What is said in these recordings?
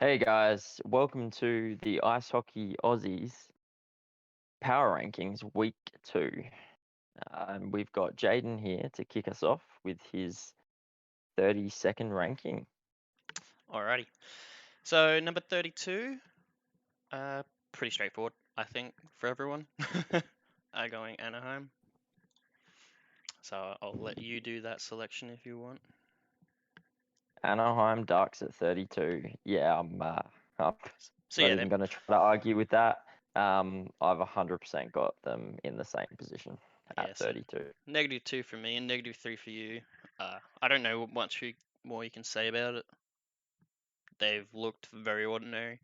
Hey guys, welcome to the Ice Hockey Aussies Power Rankings Week 2. We've got Jaden here to kick us off with his 30-second ranking. Alrighty. So number 32, pretty straightforward, I think, for everyone. Going Anaheim. So I'll let you do that selection if you want. Anaheim Ducks at 32. Yeah, I'm So not yeah, even going to try to argue with that. I've 100% got them in the same position at so 32. -2 for me and -3 for you. I don't know much more you can say about it. They've looked very ordinary.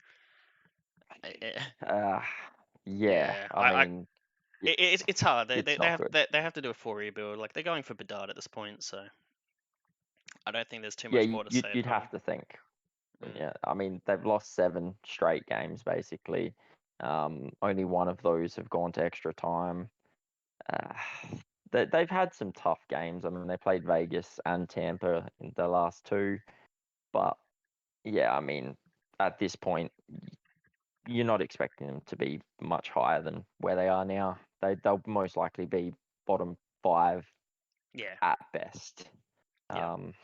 Uh, yeah, Yeah, I mean, it's hard. They, it's they they not have good. they have to do a full rebuild. Like they're going for Bedard at this point, so I don't think there's too Yeah, much more to say you'd about have them. to think. Mm. Yeah, I mean they've lost 7 straight games basically. Only one of those have gone to extra time. Uh, they've had some tough games. I mean they played Vegas and Tampa in the last two, but yeah, I mean at this point you're not expecting them to be much higher than where they are now. They'll most likely be bottom 5 Yeah, at best. yeah. Um,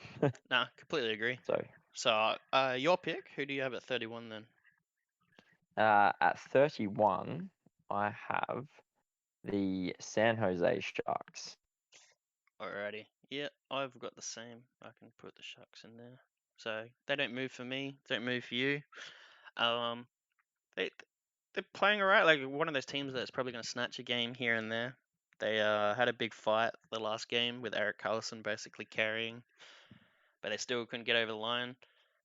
Nah, completely agree. so So, your pick. Who do you have at 31 then? at 31, I have the San Jose Sharks. Alrighty. Yeah, I've got the same. I can put the Sharks in there. So they don't move for me. Don't move for you. Um, they they're playing alright. Like one of those teams that's probably going to snatch a game here and there. They had a big fight the last game with Eric Carlson basically carrying, but they still couldn't get over the line.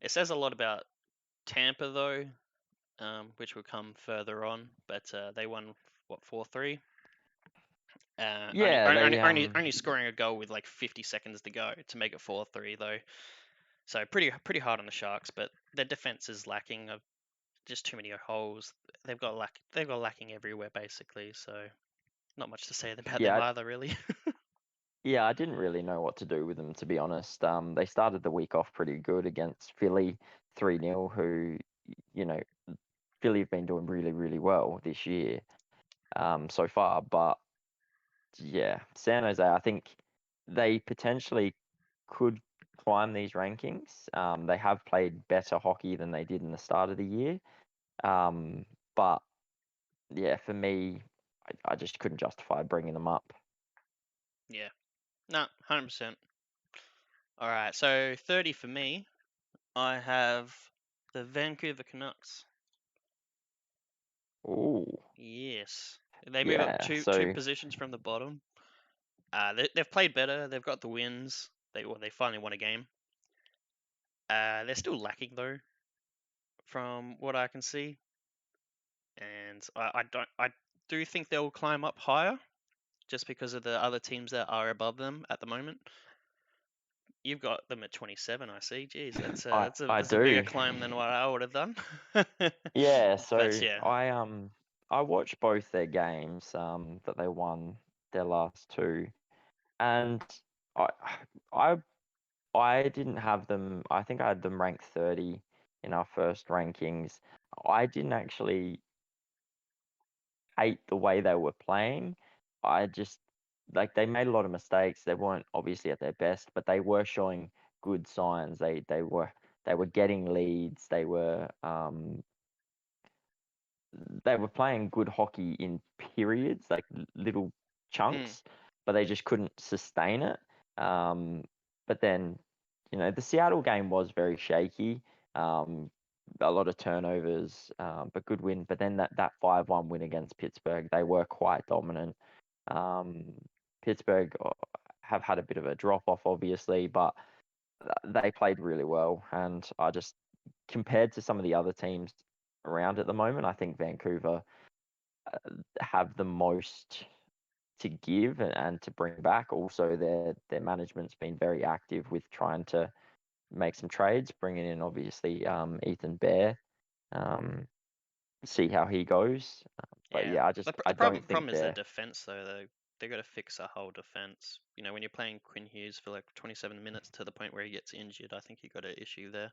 It says a lot about Tampa though, which will come further on. But they won what 4-3. Only, Yeah, only, they only scoring a goal with like 50 seconds to go to make it 4-3 though. So pretty hard on the Sharks, but their defense is lacking of just too many holes. They've got lacking everywhere basically. So not much to say about them yeah, either, really. yeah, I didn't really know what to do with them to be honest. They started the week off pretty good against Philly 3-0, who you know, Philly have been doing really, really well this year so far, but yeah, San Jose, I think they potentially could climb these rankings. They have played better hockey than they did in the start of the year. But yeah, for me, I just couldn't justify bringing them up. Yeah, no, 100%. All right, so 30 for me. I have the Vancouver Canucks. Ooh, Yes, they move up yeah. two So positions from the bottom. They've played better. They've got the wins. They finally won a game. They're still lacking though, from what I can see, and I do think they'll climb up higher just because of the other teams that are above them at the moment. You've got them at 27. I see. Geez, I I that's a bigger do. climb than what I would have done. Yeah, But so yeah, I watched both their games that they won their last two, and I I I didn't have them. I think I had them ranked 30 in our first rankings. I didn't actually hate the way they were playing. I just like they made a lot of mistakes. They weren't obviously at their best, but they were showing good signs. They were getting leads. They were playing good hockey in periods, like little mm, chunks, but they just couldn't sustain it. Um, but then, the Seattle game was very shaky. A lot of turnovers, but good win. But then that 5-1 win against Pittsburgh, they were quite dominant. Um, Pittsburgh have had a bit of a drop off, obviously, but they played really well. And I just, compared to some of the other teams around at the moment, I think Vancouver have the most to give and to bring back. Also, their management's been very active with trying to make some trades, bringing in obviously Ethan Bear, um, see how he goes. But yeah. yeah, I The don't think problem is their they're defense though. They got to fix a whole defense. You know, when you're playing Quinn Hughes for like 27 minutes to the point where he gets injured, I think you got an issue there.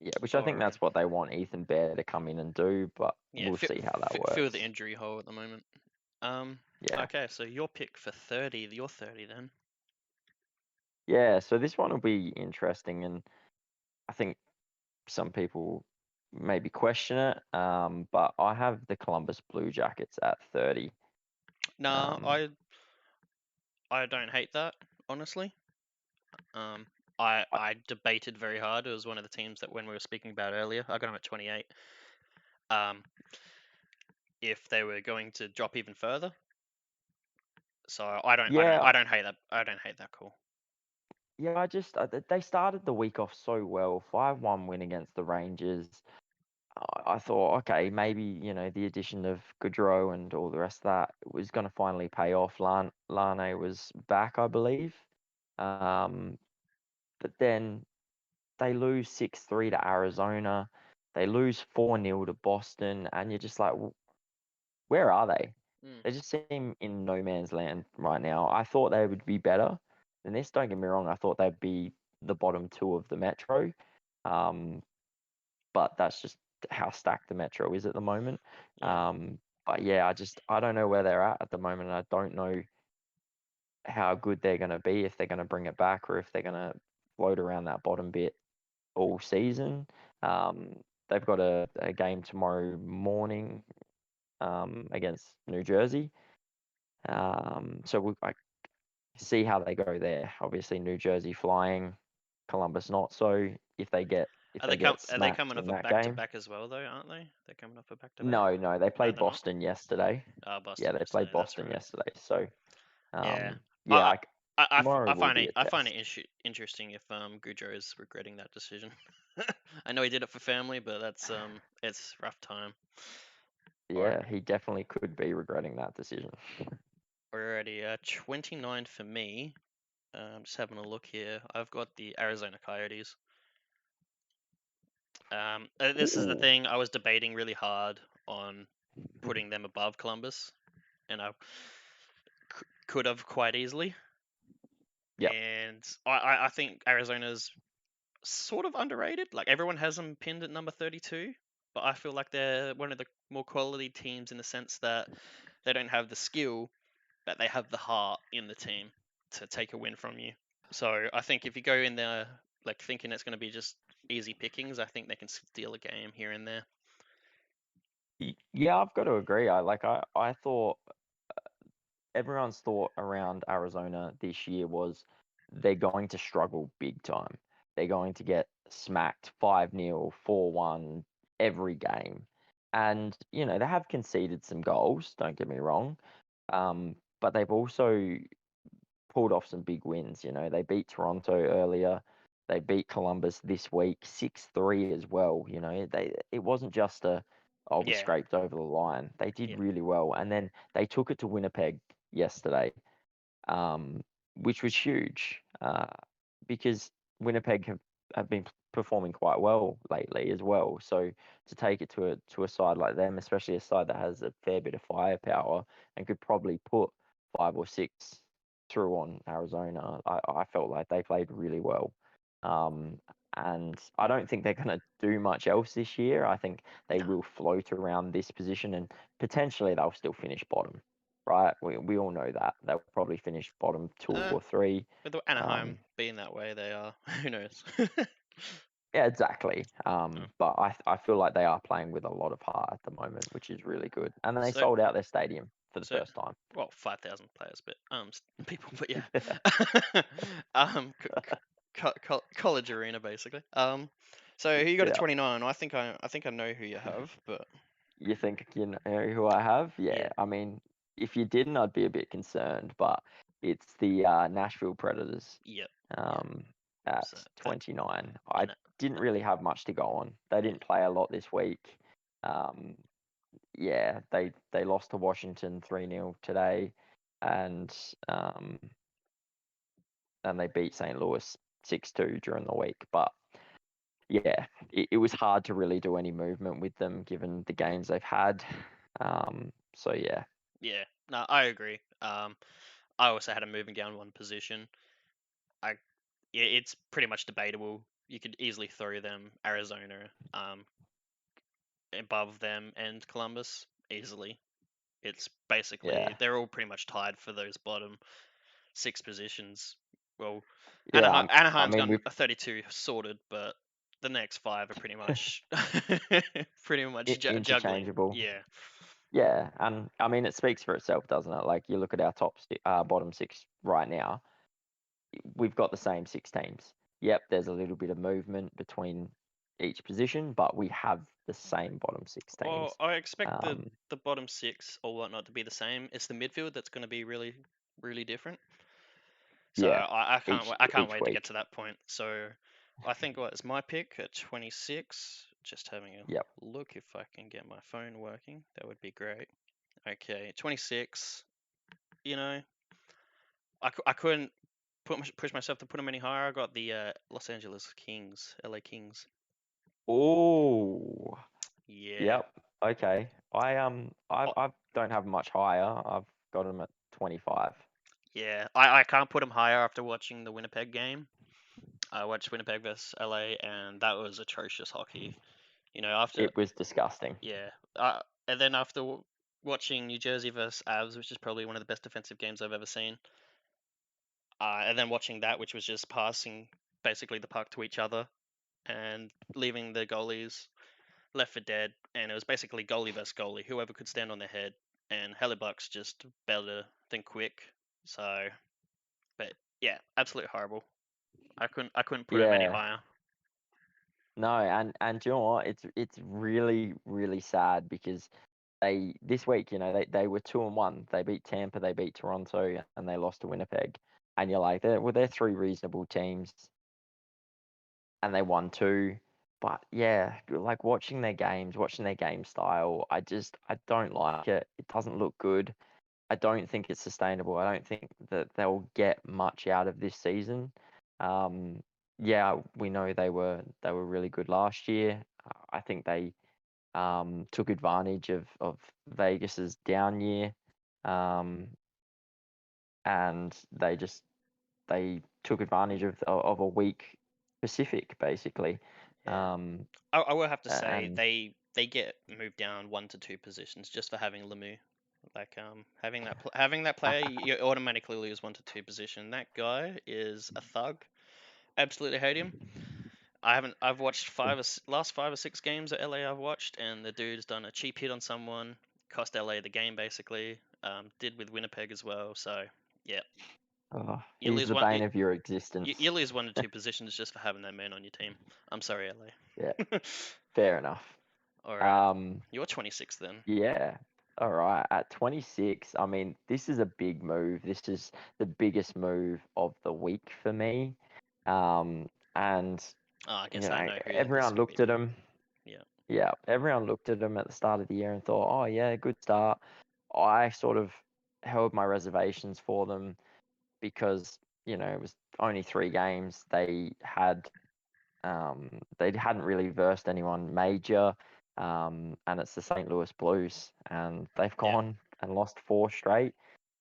Yeah, which I think or that's what they want Ethan Bear to come in and do, but yeah, we'll see how that fill the works. injury hole at the moment. Um, Yeah. okay, so your pick for 30, your 30 then. Yeah, so this one will be interesting, and I think some people maybe question it, but I have the Columbus Blue Jackets at 30. Nah, Um, I don't hate that, honestly. Um, I debated very hard. It was one of the teams that when we were speaking about earlier, I got them at 28. Um, if they were going to drop even further, so yeah, I don't hate that. I don't hate that call. yeah, they started the week off so well, 5-1 win against the Rangers. I thought, okay, maybe, the addition of Gaudreau and all the rest of that was going to finally pay off. Lane was back, I believe. Um, but then they lose 6-3 to Arizona. They lose 4-0 to Boston, and you're just like, where are they? Mm, They just seem in no man's land right now. I thought they would be better than this. Don't get me wrong. I thought they'd be the bottom two of the Metro. Um, but that's just how stacked the Metro is at the moment. yeah, But yeah, I don't know where they're at the moment. I don't know how good they're going to be, if they're going to bring it back or if they're going to float around that bottom bit all season. Um, they've got a game tomorrow morning against New Jersey. So I see how they go there. Obviously, New Jersey flying, Columbus not so. If they get are they smacked coming off in a that back to game. back as well though, aren't they? They're coming off a back to back. No, no, they No, played they're not. Boston yesterday. Yeah, Boston they played yesterday. That's Boston right. yesterday. So, Yeah. yeah, tomorrow I will find be it a test. interesting if Goudreau is regretting that decision. I know he did it for family, but that's it's rough time. All right, Yeah, he definitely could be regretting that decision. already 29 for me. Just having a look here. I've got the Arizona Coyotes. This is the Ooh, thing. I was debating really hard on putting them above Columbus, and I could have quite easily. yep. And I think Arizona's sort of underrated. Like everyone has them pinned at number 32, but I feel like they're one of the more quality teams in the sense that they don't have the skill, but they have the heart in the team to take a win from you. So I think if you go in there like thinking it's going to be just easy pickings, I think they can steal a game here and there. Yeah, I've got to agree. I thought everyone's thought around Arizona this year was they're going to struggle big time. They're going to get smacked 5-0, 4-1 every game. And, they have conceded some goals, don't get me wrong. But they've also pulled off some big wins. They beat Toronto earlier. They beat Columbus this week 6-3 as well. It wasn't just we Yeah, scraped over the line. They did yeah, really well. And then they took it to Winnipeg yesterday, um, which was huge because Winnipeg have been performing quite well lately as well. So to take it to a side like them, especially a side that has a fair bit of firepower and could probably put 5 or 6 through on Arizona, I felt like they played really well. Um, and I don't think they're going to do much else this year. I think they no. will float around this position and potentially they'll still finish bottom, right? We all know that they'll probably finish bottom two Uh, or three. with the Anaheim Um, being that way, they are. Who knows? yeah, exactly. No. But I feel like they are playing with a lot of heart at the moment, which is really good. And they So sold out their stadium for the so first time. well, 5,000 players, but people, but yeah, college arena basically. So who you got at Yeah. 29? I think I know who you have, but You think you know who I have? Yeah. yeah, I mean, if you didn't, I'd be a bit concerned. But it's the Nashville Predators yep, yeah. um, at So that 29. I and didn't really have much to go on. They yeah, didn't play a lot this week. Um, yeah, they lost to Washington 3-0 today, and um, and they beat St. Louis 6-2 during the week. But yeah, it was hard to really do any movement with them given the games they've had. So yeah, yeah. No, I agree. I also had him moving down one position. I Yeah, it's pretty much debatable. you could easily throw them Arizona above them and Columbus easily. It's basically Yeah, they're all pretty much tied for those bottom 6 positions. Well, yeah. I Anaheim's mean, got we've a 32 sorted, but the next 5 are pretty much pretty much juggling. interchangeable. Yeah, Yeah, and I mean, it speaks for itself, doesn't it? Like you look at our bottom six right now, we've got the same six teams. Yep, there's a little bit of movement between each position, but we have the same bottom six well, teams. I expect Um, the bottom 6 or whatnot to be the same. It's the midfield that's going to be really really different. So yeah, I can't each wait to get week. to that point. So I think what is my pick at 26. Just having a Yep. look if I can get my phone working. That would be great. Okay, 26. You know, I couldn't push myself to put them any higher. I got the Los Angeles Kings, LA Kings. Oh, Yeah. yep. Okay. Oh, I don't have much higher. I've got them at 25. yeah. I can't put them higher after watching the Winnipeg game. I watched Winnipeg versus LA, and that was atrocious hockey. After It was disgusting. yeah, and then after watching New Jersey versus Avs, which is probably one of the best defensive games I've ever seen, and then watching that, which was just passing basically the puck to each other and leaving the goalies left for dead, and it was basically goalie versus goalie, whoever could stand on their head, and Hellebuck's just better than Quick. So, but yeah, absolutely horrible. I couldn't put him any Yeah. higher. No, and do you know what? It's really really sad because they this week, they were 2-1. They beat Tampa, they beat Toronto, and they lost to Winnipeg. And you're like, they're three reasonable teams, and they won two. But yeah, like watching their games, watching their game style, I don't like it. It doesn't look good. I don't think it's sustainable. I don't think that they'll get much out of this season. Um, yeah, we know they were really good last year. I think they took advantage of Vegas's down year, um, and they took advantage of a weak Pacific basically. Yeah, Um, I will have to say and they get moved down 1 to 2 positions just for having Lemieux. Like having that player, you automatically lose 1 to 2 position. That guy is a thug. Absolutely hate him. I've watched last 5 or 6 games at LA I've watched, and the dude's done a cheap hit on someone, cost LA the game basically. Did with Winnipeg as well. So yeah, you he's lose the one. bane of your You existence. lose 1 to 2 positions just for having that man on your team. I'm sorry, Yeah, LA. fair enough. All right, Um, you're 26 then. Yeah. All right. At 26, I mean, this is a big move. This is the biggest move of the week for me. And Oh, I guess I know who this is everyone gonna be looked at then. him. Yeah, Yeah, everyone looked at him at the start of the year and thought, "Oh, yeah, good start." I sort of held my reservations for them because, it was only 3 games. They hadn't really versed anyone major, and it's the St. Louis Blues, and they've yeah, gone and lost 4 straight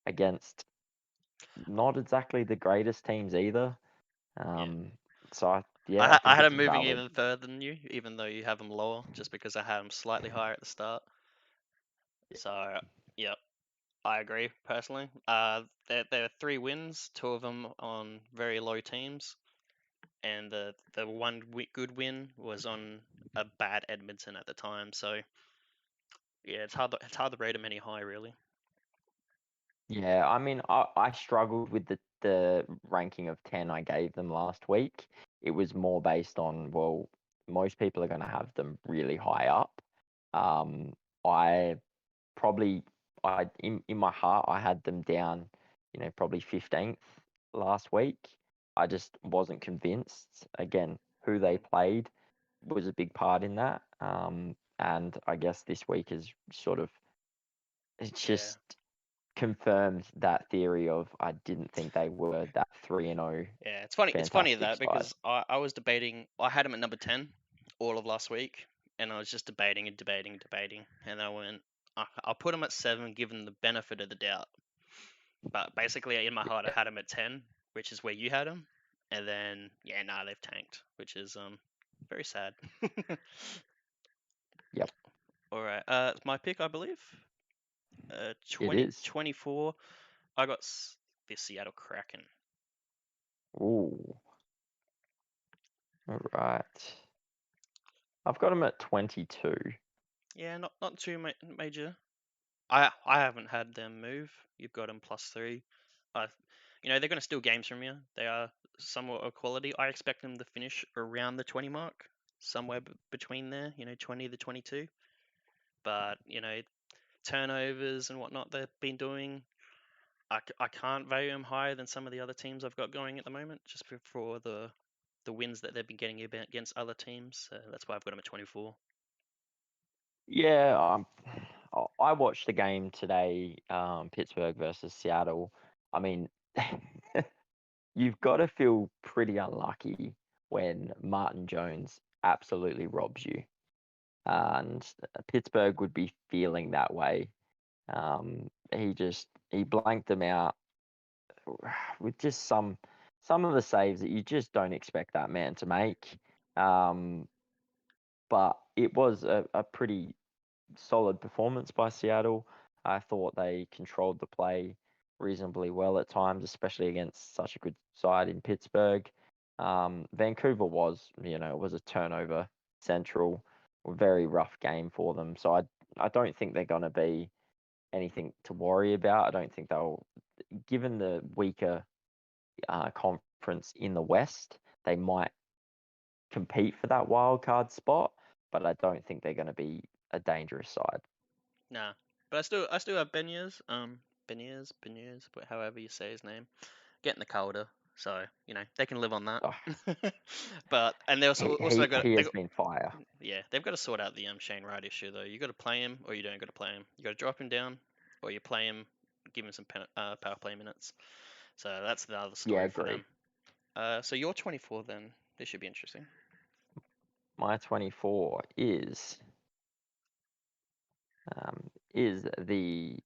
against not exactly the greatest teams either. yeah. Um, so yeah, I I think had it's him moving valid. even further than you, even though you have him lower, just because I had him slightly higher at the start. So yeah, I agree personally. There are 3 wins, 2 of them on very low teams, and the one good win was on a bad Edmonton at the time. So yeah, it's hard to rate him any high really. Yeah, I mean, I struggled with the ranking of 10 I gave them last week. It was more based on, well, most people are going to have them really high up. Um, I probably in my heart I had them down, probably 15th last week. I just wasn't convinced. Again, who they Mm, played was a big part in that. And I guess this week is sort of it's yeah. just confirmed that theory of I didn't think they were that 3-0 Yeah, it's funny. It's funny fantastic that side. because I was debating. I had him at number 10 all of last week, and I was just debating and debating and debating, and I went, I'll put him at 7, given the benefit of the doubt. But basically, in my heart, I had him at 10, which is where you had him. And then they've tanked, which is very sad. Yep, All right, it's my pick, I believe. it is. 24. I got the Seattle Kraken. Ooh, all right. I've got them at 22. Yeah, not too major. I haven't had them move. You've got them +3. I, they're going to steal games from you. They are somewhat of quality. I expect them to finish around the 20 mark, somewhere between there. 20 to 22. But turnovers and whatnot they've been doing, I can't value them higher than some of the other teams I've got going at the moment, just for the wins that they've been getting against other teams. So that's why I've got them at 24. Yeah, I watched the game today, Pittsburgh versus Seattle. I mean, you've got to feel pretty unlucky when Martin Jones absolutely robs you. And Pittsburgh would be feeling that way. He blanked them out with just some of the saves that you just don't expect that man to make. Um, but it was a pretty solid performance by Seattle. I thought they controlled the play reasonably well at times, especially against such a good side in Pittsburgh. Vancouver was a turnover central, a very rough game for them. So I don't think they're going to be anything to worry about. I don't think they'll, given the weaker conference in the West, they might compete for that wild card spot, but I don't think they're going to be a dangerous side. Nah, but I still have Beniers, but however you say his name, getting the colder, so they can live on that. Oh, And they also got he they has got been fire. yeah, they've got to sort out the Shane Wright issue though. You got to play him or you don't got to play him. You got to drop him down or you play him, give him some power play minutes. So that's the other Yeah, story for agree. them. So you're 24 then. This should be interesting. My 24 is the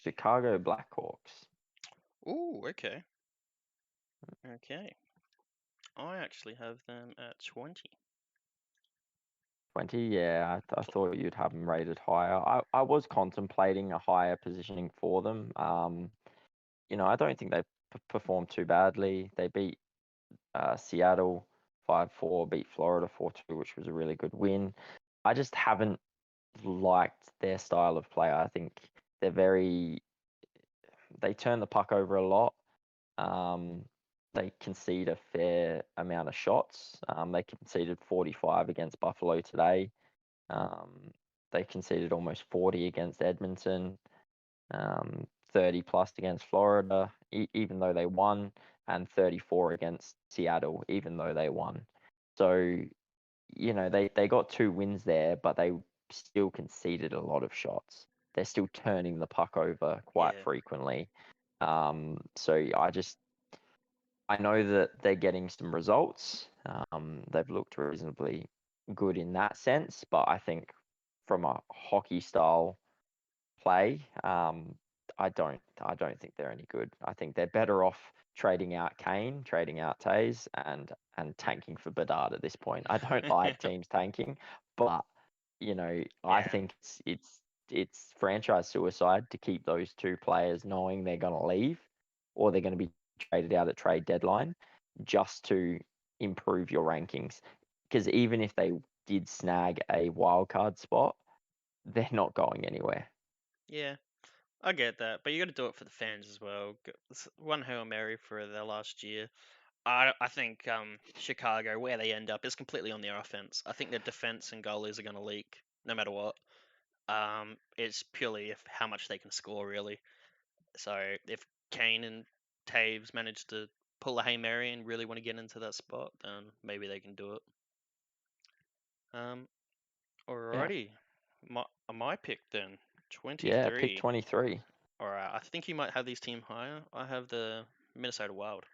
Chicago Blackhawks. Ooh, okay. Okay. I actually have them at 20. 20, yeah, I thought you'd have them rated higher. I was contemplating a higher positioning for them. I don't think they performed too badly. They beat Seattle 5-4, beat Florida 4-2, which was a really good win. I just haven't liked their style of play. I think they're they turn the puck over a lot. Um, they concede a fair amount of shots. They conceded 45 against Buffalo today. Um, they conceded almost 40 against Edmonton, 30 plus against Florida, even though they won, and 34 against Seattle, even though they won. So, they got 2 wins there, but they still conceded a lot of shots. They're still turning the puck over quite Yeah. frequently. So I know that they're getting some results. They've looked reasonably good in that sense, but I think from a hockey style play, I don't think they're any good. I think they're better off trading out Kane, trading out Tays, and tanking for Bedard at this point. I don't like teams tanking, but I Yeah. think it's franchise suicide to keep those 2 players knowing they're going to leave or they're going to be traded out at trade deadline just to improve your rankings. Because even if they did snag a wild card spot, they're not going anywhere. Yeah. I get that, but you got to do it for the fans as well. One Hail Mary for their last year. I think Chicago, where they end up, is completely on their offense. I think their defense and goalies are going to leak no matter what. It's purely if how much they can score, really. So if Kane and Taves manage to pull a Hail Mary and really want to get into that spot, then maybe they can do it. Um, Yeah. Alrighty, my pick then, Yeah, pick 23. 23. All right, I think you might have these team higher. I have the Minnesota Wild.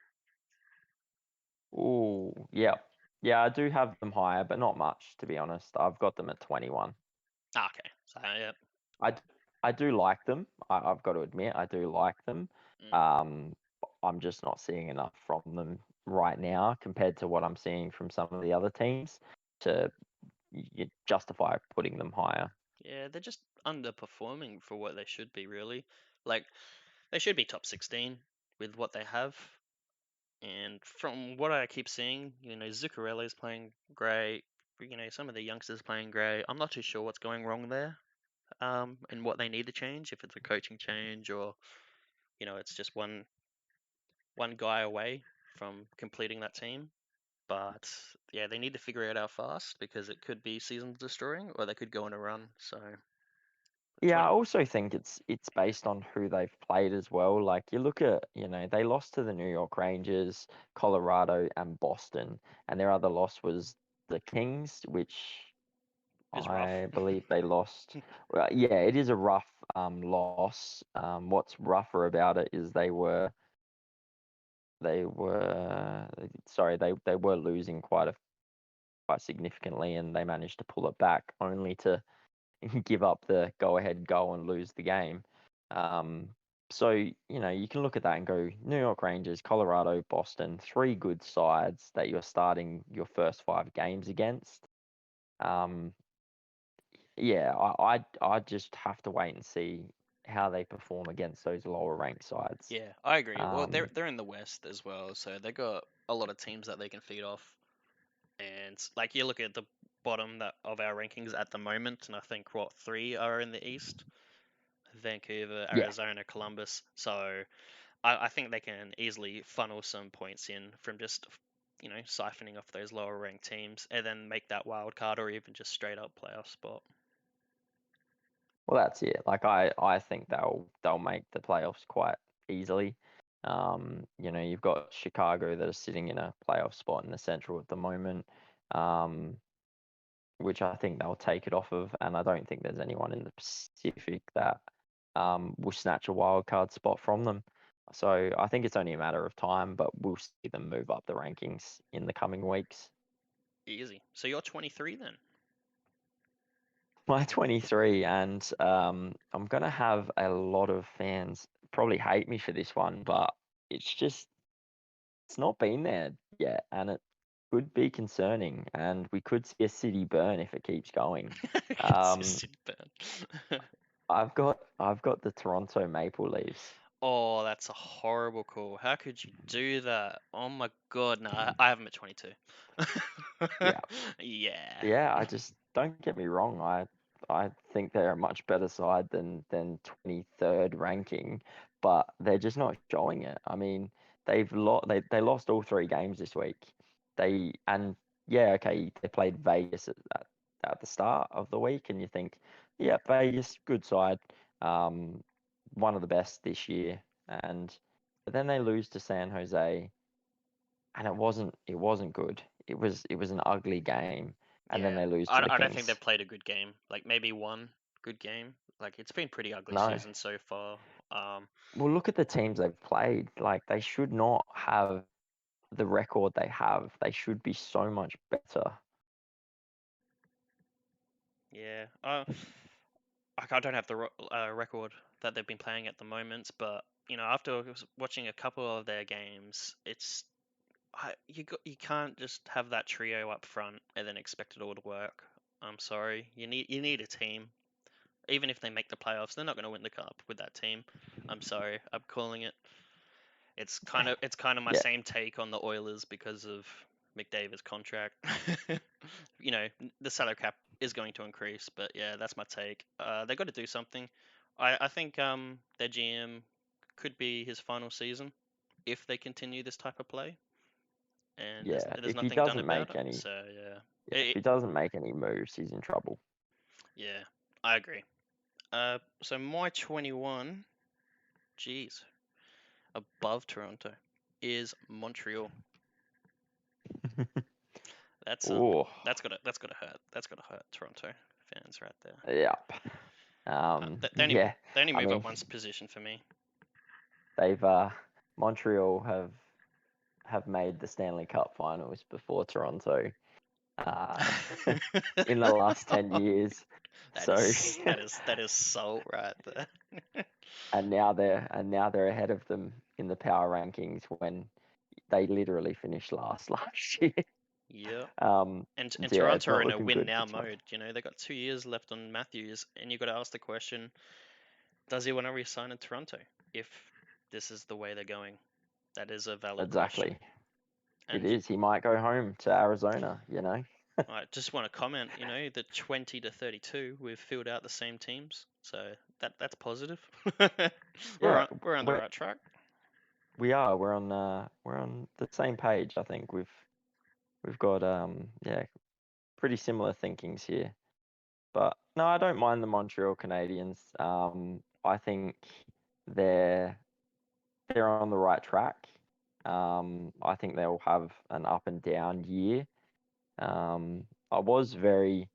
Ooh, yeah. Yeah, I do have them higher, but not much, to be honest. I've got them at 21. Okay, so yeah. I, d- I do like them. I've got to admit, I do like them. Mm. Um, I'm just not seeing enough from them right now compared to what I'm seeing from some of the other teams to justify putting them higher. Yeah, they're just underperforming for what they should be, really. Like, they should be top 16 with what they have. And from what I keep seeing, Zuccarello's playing great. Some of the youngsters playing great. I'm not too sure what's going wrong there, and what they need to change. If it's a coaching change or it's just one guy away from completing that team. But yeah, they need to figure it out fast because it could be season destroying, or they could go on a run. So Yeah, I 20. also think it's based on who they've played as well. Like you look at, they lost to the New York Rangers, Colorado, and Boston, and their other loss was the Kings, which Is rough. I believe they lost. Well, yeah, it is a rough loss. What's rougher about it is they were sorry, they were losing quite significantly, and they managed to pull it back only to give up the go-ahead goal and lose the game. Um, so, you can look at that and go, New York Rangers, Colorado, Boston, three good sides that you're starting your first 5 games against. Um, yeah, I just have to wait and see how they perform against those lower ranked sides. Yeah, I agree. Well, they're Um, they're in the West as well, so they got a lot of teams that they can feed off. And like you look at the bottom that of our rankings at the moment, and I think what three are in the East: Vancouver, yeah, Arizona, Columbus. So I think they can easily funnel some points in from just siphoning off those lower ranked teams, and then make that wild card or even just straight up playoff spot. well, that's it. Like I think they'll make the playoffs quite easily. You've got Chicago that are sitting in a playoff spot in the Central at the moment, um, which I think they'll take it off of, and I don't think there's anyone in the Pacific that will snatch a wild card spot from them. So I think it's only a matter of time, but we'll see them move up the rankings in the coming weeks. Easy. So you're 23 then. My 23, and I'm gonna have a lot of fans probably hate me for this one, but it's not been there yet, and it could be concerning, and we could see a city burn if it keeps going. It's Um, just bad. I've got the Toronto Maple Leafs. Oh, that's a horrible call. How could you do that? Oh my god, no, I have them at 22. Yeah, Yeah. yeah. I just don't get me wrong. I think they're a much better side than 23rd ranking, but they're just not showing it. I mean, they lost all 3 games this week. And yeah, okay, they played Vegas at the start of the week, and you think, yeah, Vegas, good side, um, one of the best this year, and but then they lose to San Jose, and it wasn't good. It was an ugly game, and then Yeah. they lose I, to d- the I don't think they've Kings. played a good game. Like maybe one good game. Like it's been pretty ugly No. season so far. Well, look at the teams they've played. Like they should not have the record they have. They should be so much better. Yeah. I don't have the record that they've been playing at the moment, but after watching a couple of their games, you can't just have that trio up front and then expect it all to work. I'm sorry. You need a team. Even if they make the playoffs, they're not going to win the cup with that team. I'm sorry. I'm calling it. It's kind of my Yeah, same take on the Oilers because of McDavid's contract. The salary cap is going to increase, but yeah, that's my take. They got to do something. I think their GM could be his final season if they continue this type of play, and there's yeah. there's If he nothing done doesn't about make it. any, So yeah, yeah, if he doesn't make any moves, he's in trouble. yeah, I agree. So my 21, geez, above Toronto is Montreal. That's Oh, that's gotta hurt. That's gotta hurt Toronto fans right there. yeah. They only Yeah. they only I move mean, up one position for me. they've Montreal have made the Stanley Cup Finals before Toronto, uh, in the last 10 years. That So, is that is that is salt right there. and now they're ahead of them in the power rankings when they literally finished last year. Yeah. Um, And yeah, it's Toronto are not in a looking win good now for Toronto. mode. They got 2 years left on Matthews, and you got to ask the question: does he want to resign in Toronto if this is the way they're going? That is a valid question. Exactly. It And is. He might go home to Arizona. I just want to comment, the 20 to 32, we've filled out the same teams, so that's positive. we're Yeah, on we're on the we're, right track. we are. We're on the same page. I think we've got yeah, pretty similar thinkings here. But no, I don't mind the Montreal Canadiens. I think they're they're on the right track. I think they'll have an up and down year. I was very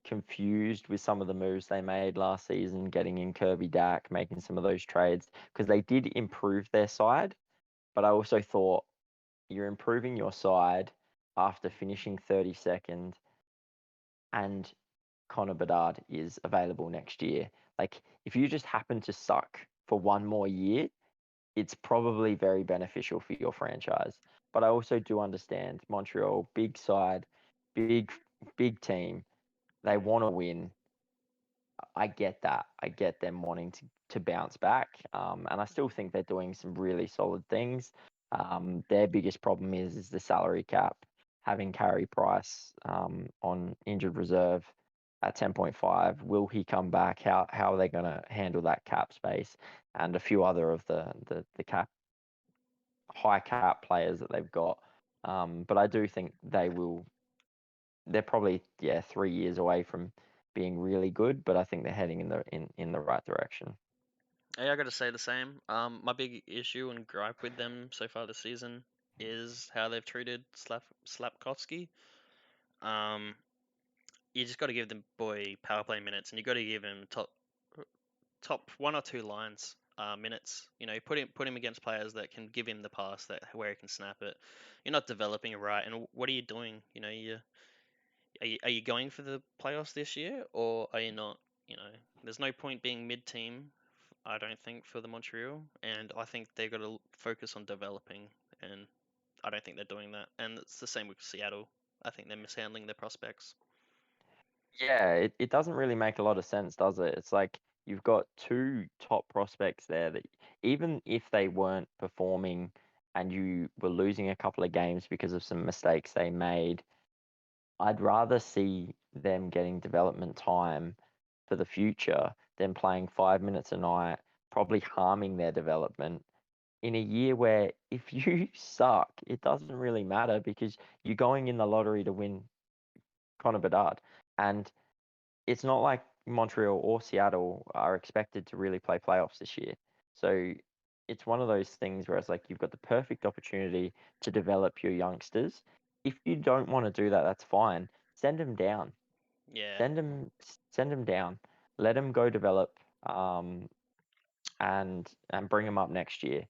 confused with some of the moves they made last season, getting in Kirby Dack, making some of those trades, because they did improve their side. But I also thought you're improving your side after finishing 32nd, and Connor Bedard is available next year. Like, if you just happen to suck for one more year, it's probably very beneficial for your franchise. But I also do understand Montreal, big side, big, big team. They want to win. I get that. I get them wanting to bounce back. And I still think they're doing some really solid things. Their biggest problem is the salary cap, having Carey Price on injured reserve at 10.5. Will he come back? How are they going to handle that cap space? And a few other of the cap high cap players that they've got. But I do think they're probably 3 years away from being really good, but I think they're heading in the right direction. Hey, I got to say the same. My big issue and gripe with them so far this season is how they've treated Slapkovsky. Um, you just got to give the boy power play minutes, and you got to give him top one or two lines minutes. Put him against players that can give him the pass that where he can snap it. You're not developing it right, and what are you doing? Are you going for the playoffs this year, or are you not? There's no point being mid-team. I don't think for the Montreal, and I think they got to focus on developing, and I don't think they're doing that. And it's the same with Seattle. I think they're mishandling their prospects. Yeah, it doesn't really make a lot of sense, does it? It's like you've got two top prospects there that even if they weren't performing and you were losing a couple of games because of some mistakes they made, I'd rather see them getting development time for the future than playing 5 minutes a night, probably harming their development in a year where if you suck, it doesn't really matter because you're going in the lottery to win Connor Bedard. And it's not like Montreal or Seattle are expected to really play playoffs this year. So it's one of those things where it's like you've got the perfect opportunity to develop your youngsters. If you don't want to do that, that's fine. Send them down. Yeah, Send them send them down. Let them go develop um, and bring them up next year.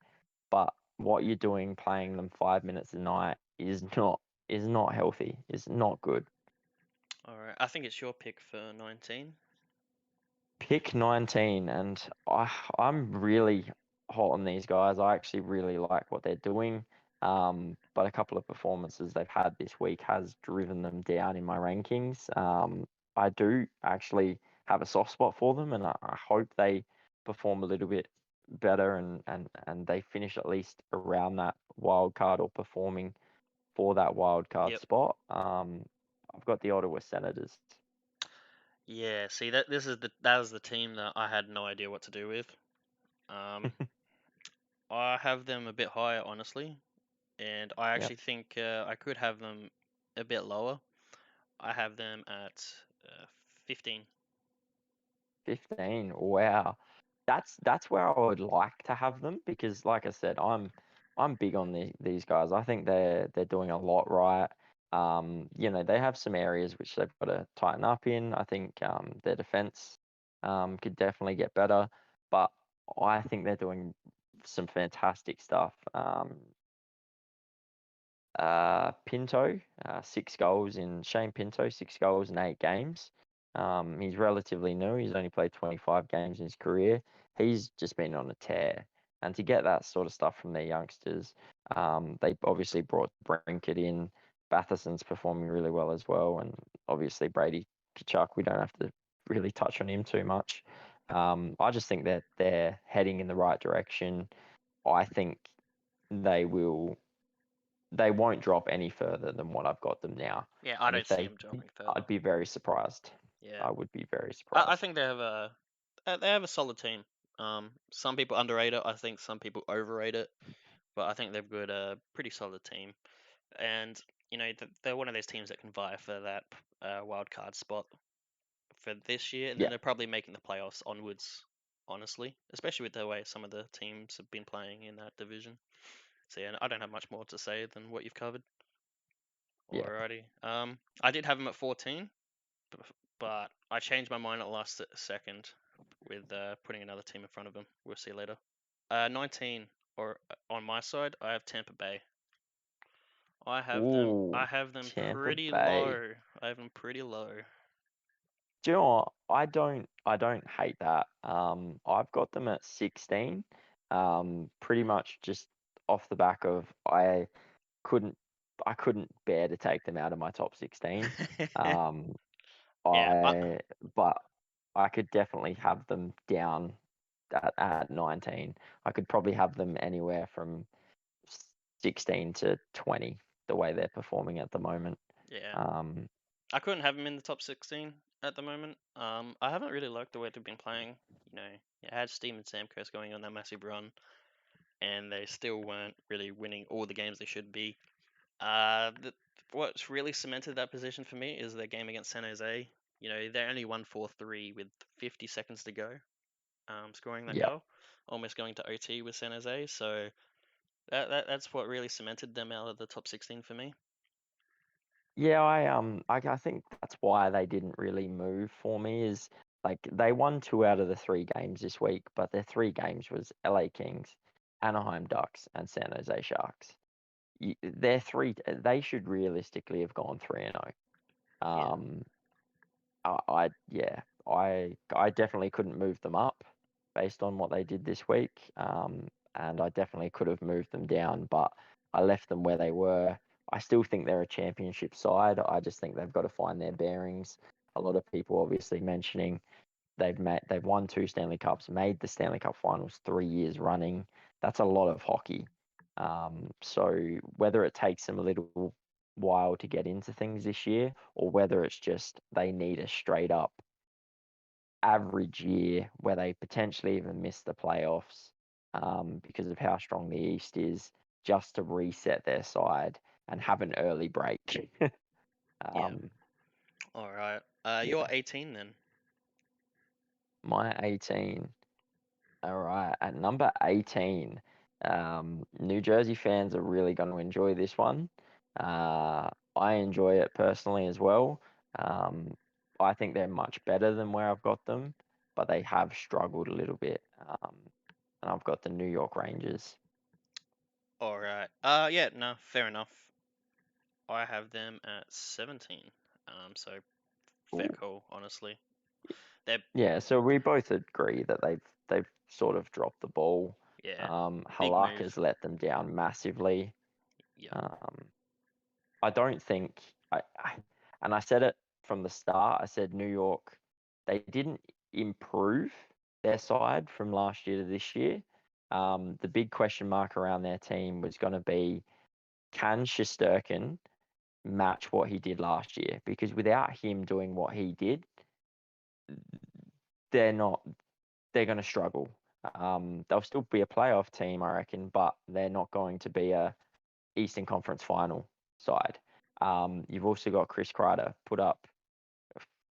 But what you're doing, playing them 5 minutes a night, is not healthy. Is not good. all right. I think it's your pick for 19. Pick 19, and I'm really hot on these guys. I actually really like what they're doing. But a couple of performances they've had this week has driven them down in my rankings. I do actually have a soft spot for them, and I hope they perform a little bit better and they finish at least around that wild card or performing for that wild card Yep. spot. I've got the Ottawa Senators. Yeah. See that was the team that I had no idea what to do with. Um, I have them a bit higher, honestly, and I Yep. actually think I could have them a bit lower. I have them at 15. 15. Wow. That's where I would like to have them because like I said, I'm big on these guys. I think they're doing a lot right. They have some areas which they've got to tighten up in. I think their defense could definitely get better, but I think they're doing some fantastic stuff. Pinto, 6 goals in Shane Pinto, 6 goals in 8 games. He's relatively new. He's only played 25 games in his career. He's just been on a tear. And to get that sort of stuff from their youngsters, they obviously brought Brinkett in. Batherson's performing really well as well, and obviously Brady Kachuk. We don't have to really touch on him too much. I just think that they're heading in the right direction. I think they will. They won't drop any further than what I've got them now. Yeah, I And don't if see they them did, dropping further. I'd be very surprised. Yeah, I would be very I surprised. think they have a solid team. Some people underrate it. I think some people overrate it. But I think they've got a pretty solid team, and they're one of those teams that can vie for that wild card spot for this year, and then Yeah, they're probably making the playoffs onwards. Honestly, especially with the way some of the teams have been playing in that division. So yeah, I don't have much more to say than what you've covered. yeah. Alrighty. I did have them at 14, but I changed my mind at last second with putting another team in front of them. We'll see later. 19, or on my side, I have Tampa Bay. I have them. I Ooh, have them Tampa pretty Bay. low. I have them pretty low. Do you know what? I don't hate that. I've got them at 16. Pretty much just off the back of couldn't I couldn't bear to take them out of my top 16. Um, Yeah. I but I could definitely have them down at 19. I could probably have them anywhere from 16 to 20, the way they're performing at the moment. Yeah. Um, I couldn't have them in the top 16 at the moment. I haven't really liked the way they've been playing. I had Steven Stamkos going on that massive run, and they still weren't really winning all the games they should be. What's really cemented that position for me is their game against San Jose. They only won 4-3 with 50 seconds to go, scoring that yeah, goal, almost going to OT with San Jose. So that's what really cemented them out of the top 16 for me. yeah. I think that's why they didn't really move for me. Is like they won 2 out of the 3 games this week, but their 3 games was LA Kings, Anaheim Ducks, and San Jose Sharks. Their three, they should realistically have gone 3-0. Yeah, Yeah, I definitely couldn't move them up based on what they did this week. And I definitely could have moved them down, but I left them where they were. I still think they're a championship side. I just think they've got to find their bearings. A lot of people obviously mentioning they've won 2 Stanley Cups, made the Stanley Cup finals 3 years running. That's a lot of hockey. So whether it takes them a little while to get into things this year, or whether it's just they need a straight up average year where they potentially even miss the playoffs, because of how strong the East is, just to reset their side and have an early break. yeah. um, All right. You're yeah, 18 then. my 18. All right, at number 18, New Jersey fans are really going to enjoy this one. I enjoy it personally as well. Um, I think they're much better than where I've got them, but they have struggled a little bit. And I've got the New York Rangers. All right. Yeah. No, fair enough. I have them at 17. So fair Ooh. call, honestly. They're Yeah, so we both agree that they've sort of dropped the ball. Yeah, big Halak move. has let them down massively. Yeah. Um, I don't think and I said it from the start. I said New York, they didn't improve their side from last year to this year. The big question mark around their team was going to be, can Shesterkin match what he did last year? Because without him doing what he did, they're not. They're going to struggle. They'll still be a playoff team, I reckon, but they're not going to be a Eastern Conference final side. You've also got Chris Kreider put up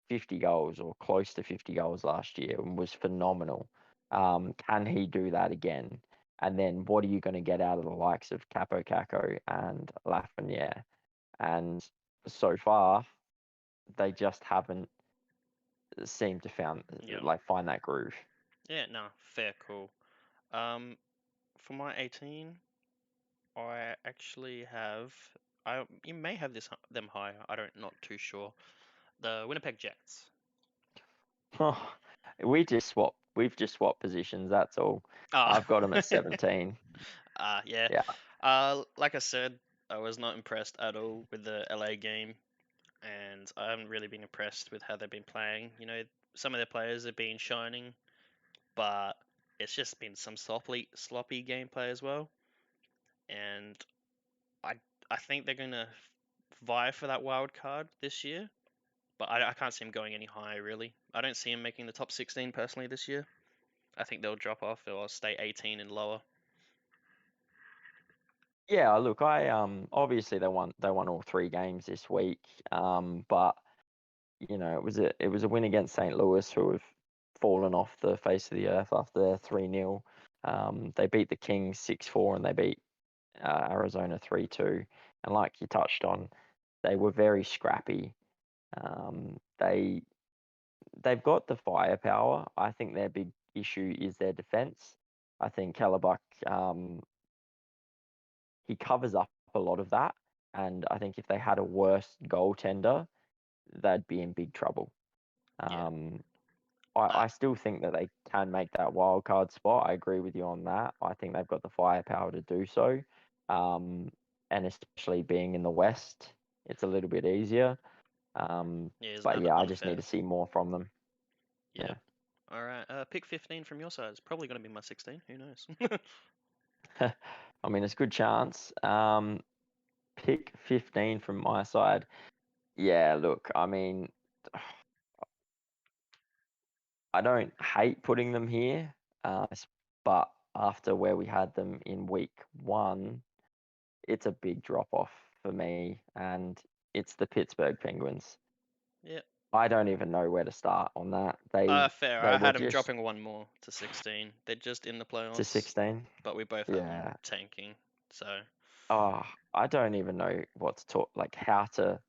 50 goals or close to 50 goals last year and was phenomenal. Can he do that again? And then what are you going to get out of the likes of Capo Caco and Lafreniere? And so far, they just haven't seemed to Yeah. find that groove. Yeah, no, fair call. Um, for my 18, I actually have you may have them higher. I don't not too sure. The Winnipeg Jets. We just swapped we've just swapped positions. That's all. Ah, I've got them at 17. yeah. Yeah. Like I said, I was not impressed at all with the LA game, and I haven't really been impressed with how they've been playing. You know, some of their players have been shining, but it's just been some sloppy gameplay as well. And I I think they're gonna vie for that wild card this year, but I can't see them going any higher really. I don't see them making the top 16 personally this year. I think they'll drop off or stay 18 and lower. Yeah, look, I obviously they won all 3 games this week. But it was a win against St. Louis, who have fallen off the face of the earth after their 3-0. They beat the Kings 6-4 and they beat Arizona 3-2. And like you touched on, they were very scrappy. Um, they they've got the firepower. I think their big issue is their defense. I think Kellebuck, he covers up a lot of that, and I think if they had a worse goaltender, they'd be in big trouble. Yeah. Um, I, I I still think that they can make that wild card spot. I agree with you on that. I think they've got the firepower to do so. Um, and especially being in the West, it's a little bit easier. Yeah, it's But yeah, I on the just need to Fed. see more from them. Yeah. Yeah. All right. Pick 15 from your side. It's probably going to be my 16. Who knows? I mean, it's a good chance. Pick 15 from my side. Yeah, look, I mean, I don't hate putting them here, but after where we had them in week 1, it's a big drop off for me, and it's the Pittsburgh Penguins. Yeah. I don't even know where to start on that. They Fair. they I were had him just dropping one more to 16. They're just in the to playoffs, 16. but we both have them Yeah. tanking. So, Oh, I don't even know what to talk, like how to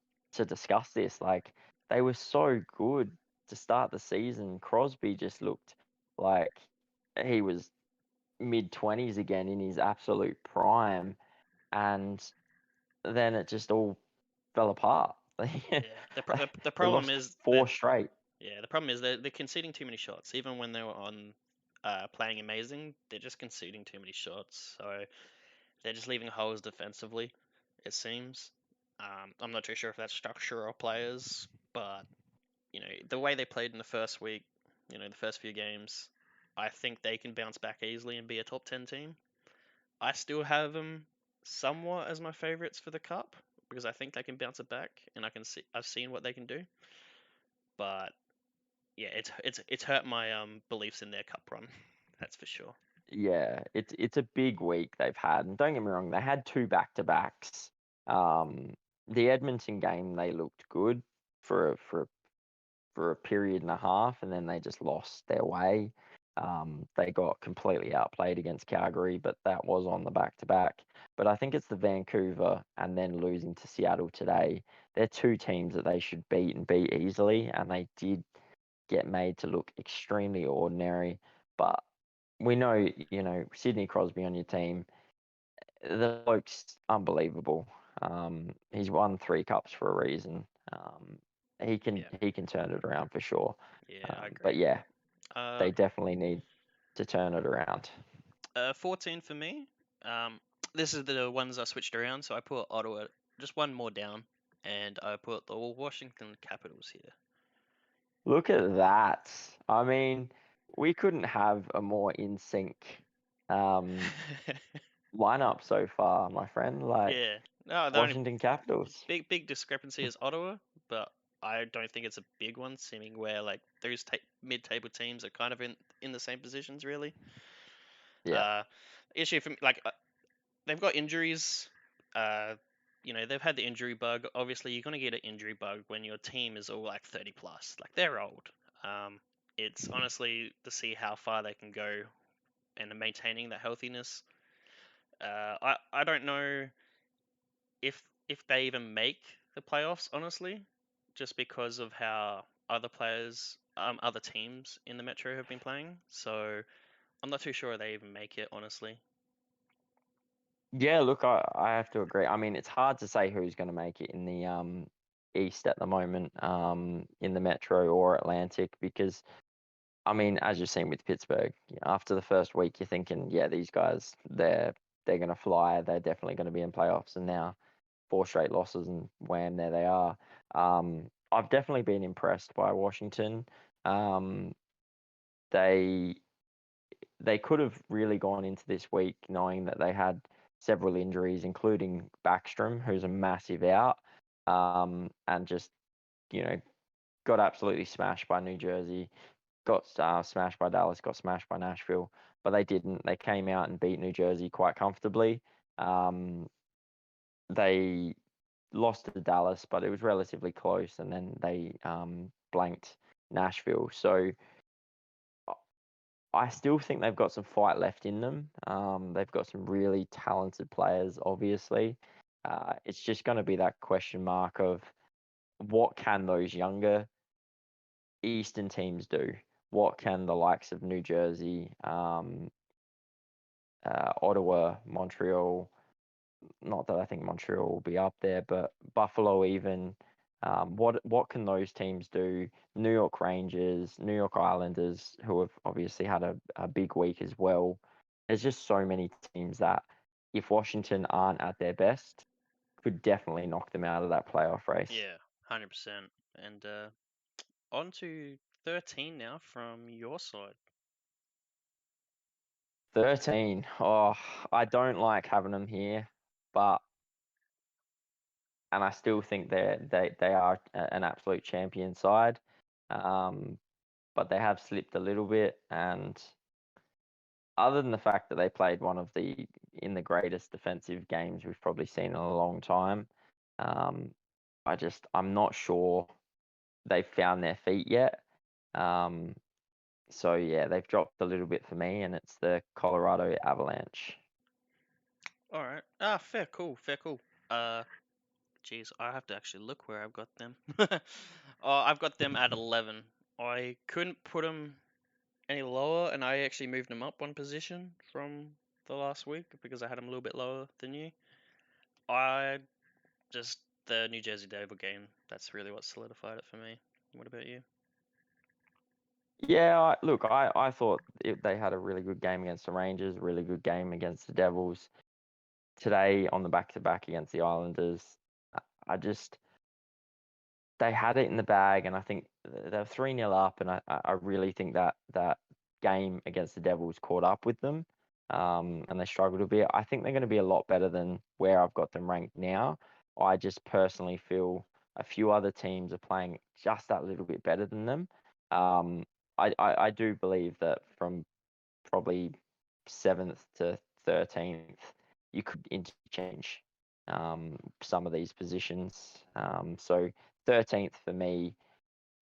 discuss this. Like they were so good to start the season. Crosby just looked like he was mid 20s again in his absolute prime, and then it just all fell apart. yeah. The They problem lost is that 4 straight. yeah, the problem is they're conceding too many shots. Even when they were on playing amazing, they're just conceding too many shots. So they're just leaving holes defensively, it seems. I'm not too sure if that's structure or players, but the way they played in the first week, the first few games, I think they can bounce back easily and be a top 10 team. I still have them somewhat as my favorites for the cup because I think they can bounce it back, and I've seen what they can do. But yeah, it's hurt my beliefs in their cup run. That's for sure. Yeah, it's a big week they've had, and don't get me wrong, they had 2 back-to-backs. Um, the Edmonton game they looked good for a period and a half, and then they just lost their way. They got completely outplayed against Calgary, but that was on the back-to-back. But I think it's the Vancouver and then losing to Seattle today. They're 2 teams that they should beat and beat easily, and they did get made to look extremely ordinary. But we know, Sidney Crosby on your team, the bloke's unbelievable. He's won 3 cups for a reason. He can Yeah, he can turn it around for sure. yeah, I But agree. yeah, Uh, they definitely need to turn it around. 14 for me. Um, this is the ones I switched around, so I put Ottawa just one more down, and I put the Washington Capitals here. Look at that. I mean, we couldn't have a more in sync um, lineup so far, my friend. Like Yeah. No, the only Washington Capitals. big discrepancy is Ottawa, but I don't think it's a big one, seeming where like those mid-table teams are kind of in the same positions really. Yeah. Uh, issue for me, like they've got injuries. Uh, they've had the injury bug. Obviously, you're gonna get an injury bug when your team is all like 30 plus. Like they're old. Um, it's honestly to see how far they can go and maintaining that healthiness. I don't know if they even make the playoffs, honestly, just because of how other teams in the Metro have been playing. So I'm not too sure they even make it, honestly. Yeah, look, I have to agree. I mean, it's hard to say who's going to make it in the East at the moment, in the Metro or Atlantic, because I mean, as you've seen with Pittsburgh, after the first week, you're thinking, yeah, these guys, they're going to fly. They're definitely going to be in playoffs. And now 4 straight losses, and wham, there they are. I've definitely been impressed by Washington. Um, they they could have really gone into this week knowing that they had several injuries, including Backstrom, who's a massive out, and just you know got absolutely smashed by New Jersey, got smashed by Dallas, got smashed by Nashville, but they didn't. They came out and beat New Jersey quite comfortably. They lost to Dallas, but it was relatively close, and then they blanked Nashville. So I still think they've got some fight left in them. They've got some really talented players, obviously. It's just going to be that question mark of what can those younger Eastern teams do? What can the likes of New Jersey, Ottawa, Montreal, not that I think Montreal will be up there, but Buffalo even. What can those teams do? New York Rangers, New York Islanders, who have obviously had a big week as well. There's just so many teams that if Washington aren't at their best, could definitely knock them out of that playoff race. Yeah, 100%. And on to 13 now from your side. 13. Oh, I don't like having them here, but and I still think they are an absolute champion side. Um, but they have slipped a little bit. And other than the fact that they played one of the greatest defensive games we've probably seen in a long time, um, I'm not sure they've found their feet yet. Um, so yeah, they've dropped a little bit for me, and it's the Colorado Avalanche. All right. Ah, fair, cool, fair, cool. Uh, Geez, I have to actually look where I've got them. I've got them at 11. I couldn't put them any lower, and I actually moved them up one position from the last week because I had them a little bit lower than you. I just the New Jersey Devil game. That's really what solidified it for me. What about you? Yeah, look, I thought they had a really good game against the Rangers, a really good game against the Devils. Today on the back-to-back against the Islanders, I just they had it in the bag, and I think they're 3-0 up, and I really think that game against the Devils caught up with them, and they struggled a bit. I think they're going to be a lot better than where I've got them ranked now. I just personally feel a few other teams are playing just that little bit better than them. Um, I do believe that from probably 7th to 13th, you could interchange some of these positions. So 13th for me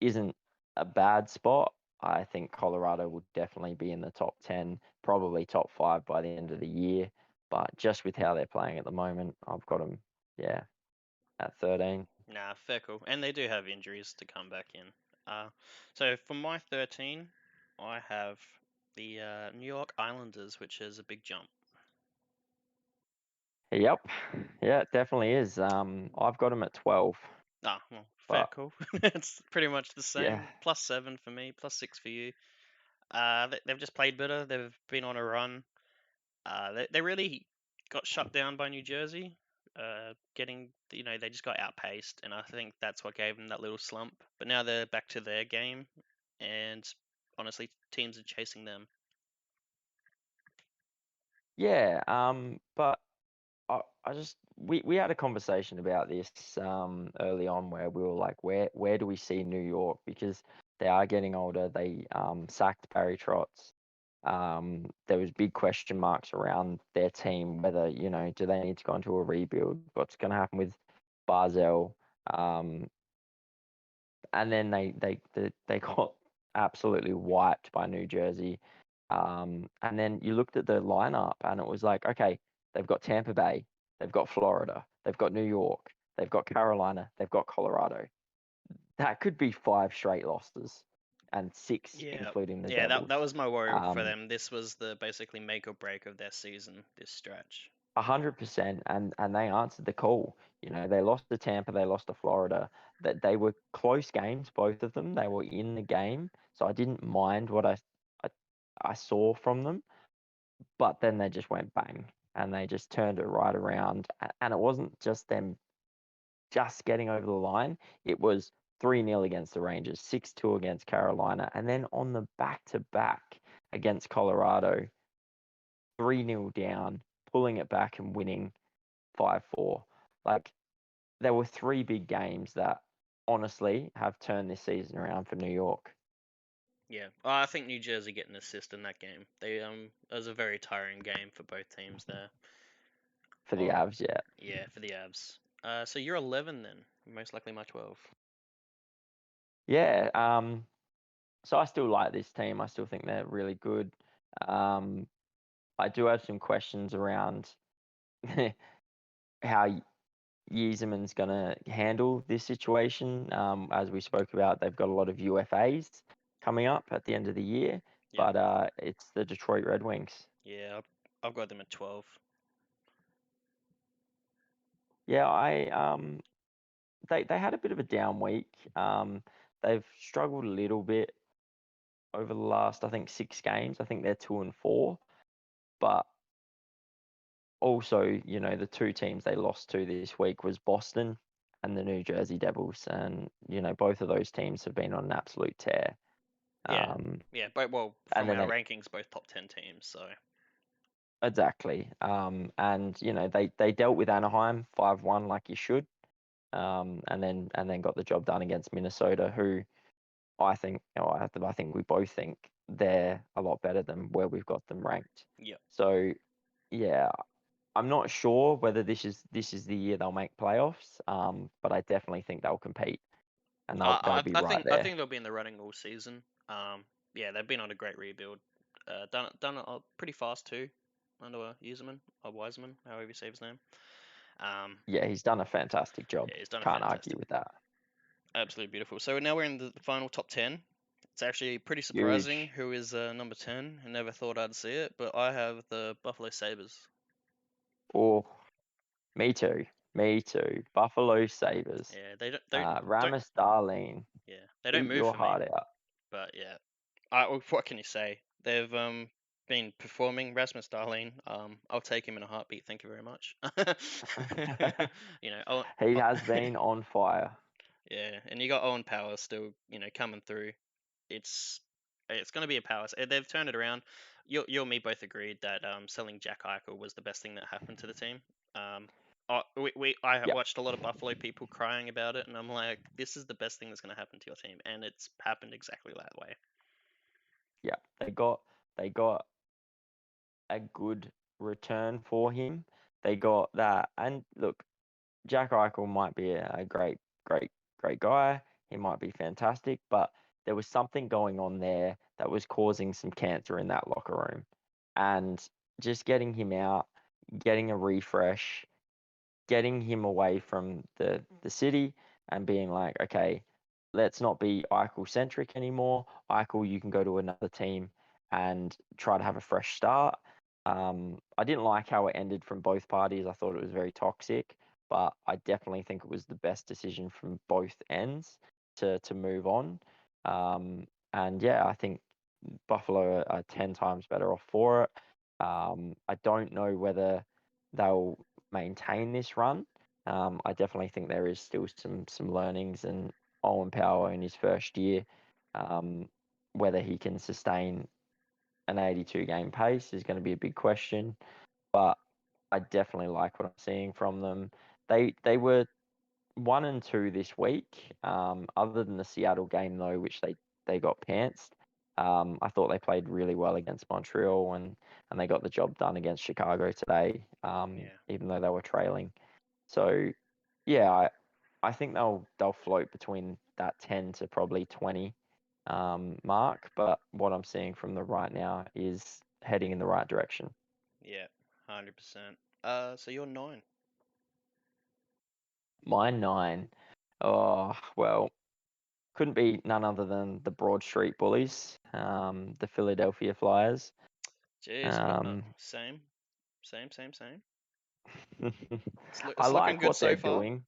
isn't a bad spot. I think Colorado will definitely be in the top 10, probably top 5 by the end of the year. But just with how they're playing at the moment, I've got them, yeah, at 13. Nah, fair, cool. And they do have injuries to come back in. So for my 13, I have the New York Islanders, which is a big jump. Yep, yeah, it definitely is. I've got them at 12, Ah, well, fair, but cool. It's pretty much the yeah, same. +7 for me, +6 for you. They've just played better. They've been on a run. They really got shut down by New Jersey. They just got outpaced, and I think that's what gave them that little slump. But now they're back to their game, and honestly, teams are chasing them. yeah. But I just we had a conversation about this early on where we were like, where do we see New York? Because they are getting older. They sacked Barry Trotz. There was big question marks around their team, whether, do they need to go into a rebuild? What's going to happen with Barzell? Um, and then they got absolutely wiped by New Jersey. And then you looked at the lineup, and it was like, okay, they've got Tampa Bay, they've got Florida, they've got New York, they've got Carolina, they've got Colorado. That could be 5 straight losses, and 6 Yeah, including the yeah, that Devils. was my worry for Um, them. This was the basically make or break of their season. This stretch. 100%, and they answered the call. You know, they lost to Tampa, they lost to Florida. That they were close games, both of them. They were in the game, so I didn't mind what I, I saw from them. But then they just went bang, and they just turned it right around. And it wasn't just them just getting over the line. It was 3-0 against the Rangers, 6-2 against Carolina, and then on the back-to-back against Colorado, 3-0 down, pulling it back and winning 5-4. Like, there were three big games that honestly have turned this season around for New York. Yeah, I think New Jersey get an assist in that game. It was a very tiring game for both teams there. For the Oh, Avs, yeah. yeah, for the Avs. So you're 11 then, most likely my 12. Yeah, so I still like this team. I still think they're really good. Um, I do have some questions around how Yzerman's going to handle this situation. As we spoke about, they've got a lot of UFAs coming up at the end of the year, Yep. but it's the Detroit Red Wings. Yeah, I've got them at 12. Yeah, they had a bit of a down week. They've struggled a little bit over the last, I think, 6 games. I think they're 2-4, but also, you know, the two teams they lost to this week was Boston and the New Jersey Devils, and you know, both of those teams have been on an absolute tear. Yeah, Um, yeah, but well, and from then our they rankings, both top 10 teams. So exactly, and you know, they dealt with Anaheim 5-1 like you should, and then got the job done against Minnesota, who I think, I think we both think they're a lot better than where we've got them ranked. yeah, So yeah, I'm not sure whether this is the year they'll make playoffs, but I definitely think they'll compete and they'll be right I there. think they'll be in the running all season. Yeah, they've been on a great rebuild. Done it pretty fast too, under Yzerman or Wiseman, however you say his name. Um, Yeah, he's done a fantastic job. yeah, he's done a Can't argue fantastic, with that. absolutely beautiful. So now we're in the final top 10. It's actually pretty surprising Huge. who is number 10. I never thought I'd see it, but I have the Buffalo Sabres. Oh, me too. Me too. Buffalo Sabres. Yeah, they don't Ramis Darlene, yeah, they don't eat move your for me, heart out. but yeah. What can you say? They've been performing. Rasmus Dahlin, I'll take him in a heartbeat. Thank you very much. you know, He has been on fire. yeah, and you got Owen Power still, coming through. It's going to be a power. They've turned it around. You and me both agreed that selling Jack Eichel was the best thing that happened to the team. Um, I Yeah, watched a lot of Buffalo people crying about it, and I'm like, this is the best thing that's going to happen to your team, and it's happened exactly that way. yeah. They got a good return for him. They got that, and look, Jack Eichel might be a great, great, great guy. He might be fantastic, but there was something going on there that was causing some cancer in that locker room. And just getting him out, getting a refresh, getting him away from the city and being like, okay, let's not be Eichel centric anymore. Eichel, you can go to another team and try to have a fresh start. I didn't like how it ended from both parties. I thought it was very toxic, but I definitely think it was the best decision from both ends to move on. And yeah, I think Buffalo are 10 times better off for it. I don't know whether they'll maintain this run. I definitely think there is still some learnings, and Owen Power in his first year, um, whether he can sustain an 82 game pace is going to be a big question. But I definitely like what I'm seeing from them. They were 1-2 this week. Other than the Seattle game though, which they got pantsed. I thought they played really well against Montreal, and they got the job done against Chicago today. Yeah. Even though they were trailing. So yeah, I think they'll float between that 10 to probably 20 mark. But what I'm seeing from them right now is heading in the right direction. Yeah, 100%. So you're 9. My 9. Oh well, couldn't be none other than the Broad Street Bullies, the Philadelphia Flyers. Jeez, Um, same, same. I It's looking like good what they're so far. doing.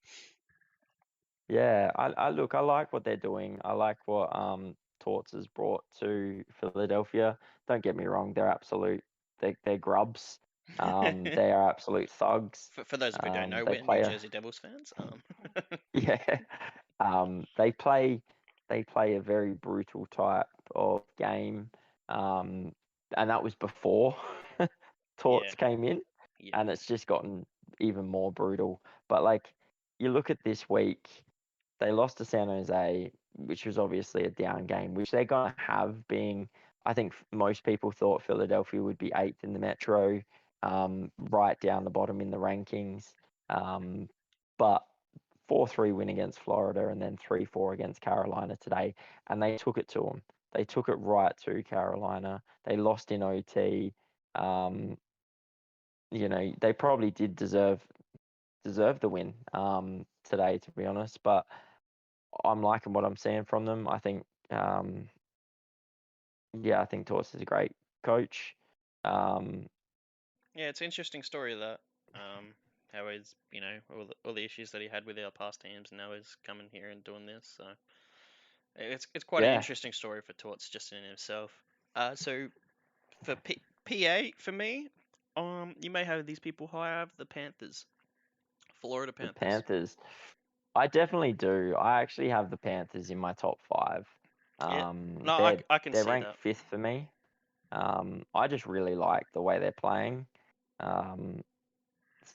Yeah, I look, I like what they're doing. I like what Torts has brought to Philadelphia. Don't get me wrong, they're grubs. They are absolute thugs. For those of you who don't know, They we're New play a Jersey Devils fans. yeah. They play a very brutal type of game. Um, and that was before Yeah, Torts came in, yeah, and it's just gotten even more brutal. But like you look at this week, they lost to San Jose, which was obviously a down game, which they're going to have being, I think most people thought Philadelphia would be eighth in the Metro, right down the bottom in the rankings. But 4-3 win against Florida and then 3-4 against Carolina today. And they took it to them. They took it right to Carolina. They lost in OT. Um, they probably did deserve the win today, to be honest. But I'm liking what I'm seeing from them. I think, I think Torres is a great coach. Um, yeah. It's an interesting story that how he's all the issues that he had with our past teams, and now he's coming here and doing this. So it's quite an yeah, interesting story for Torts just in himself. So for PA for me, you may have these people high. I have the Panthers, Florida the Panthers. Panthers. I definitely do. I actually have the Panthers in my top five. Yeah, no, They're I can they're see ranked that. fifth for me. I just really like the way they're playing. Um,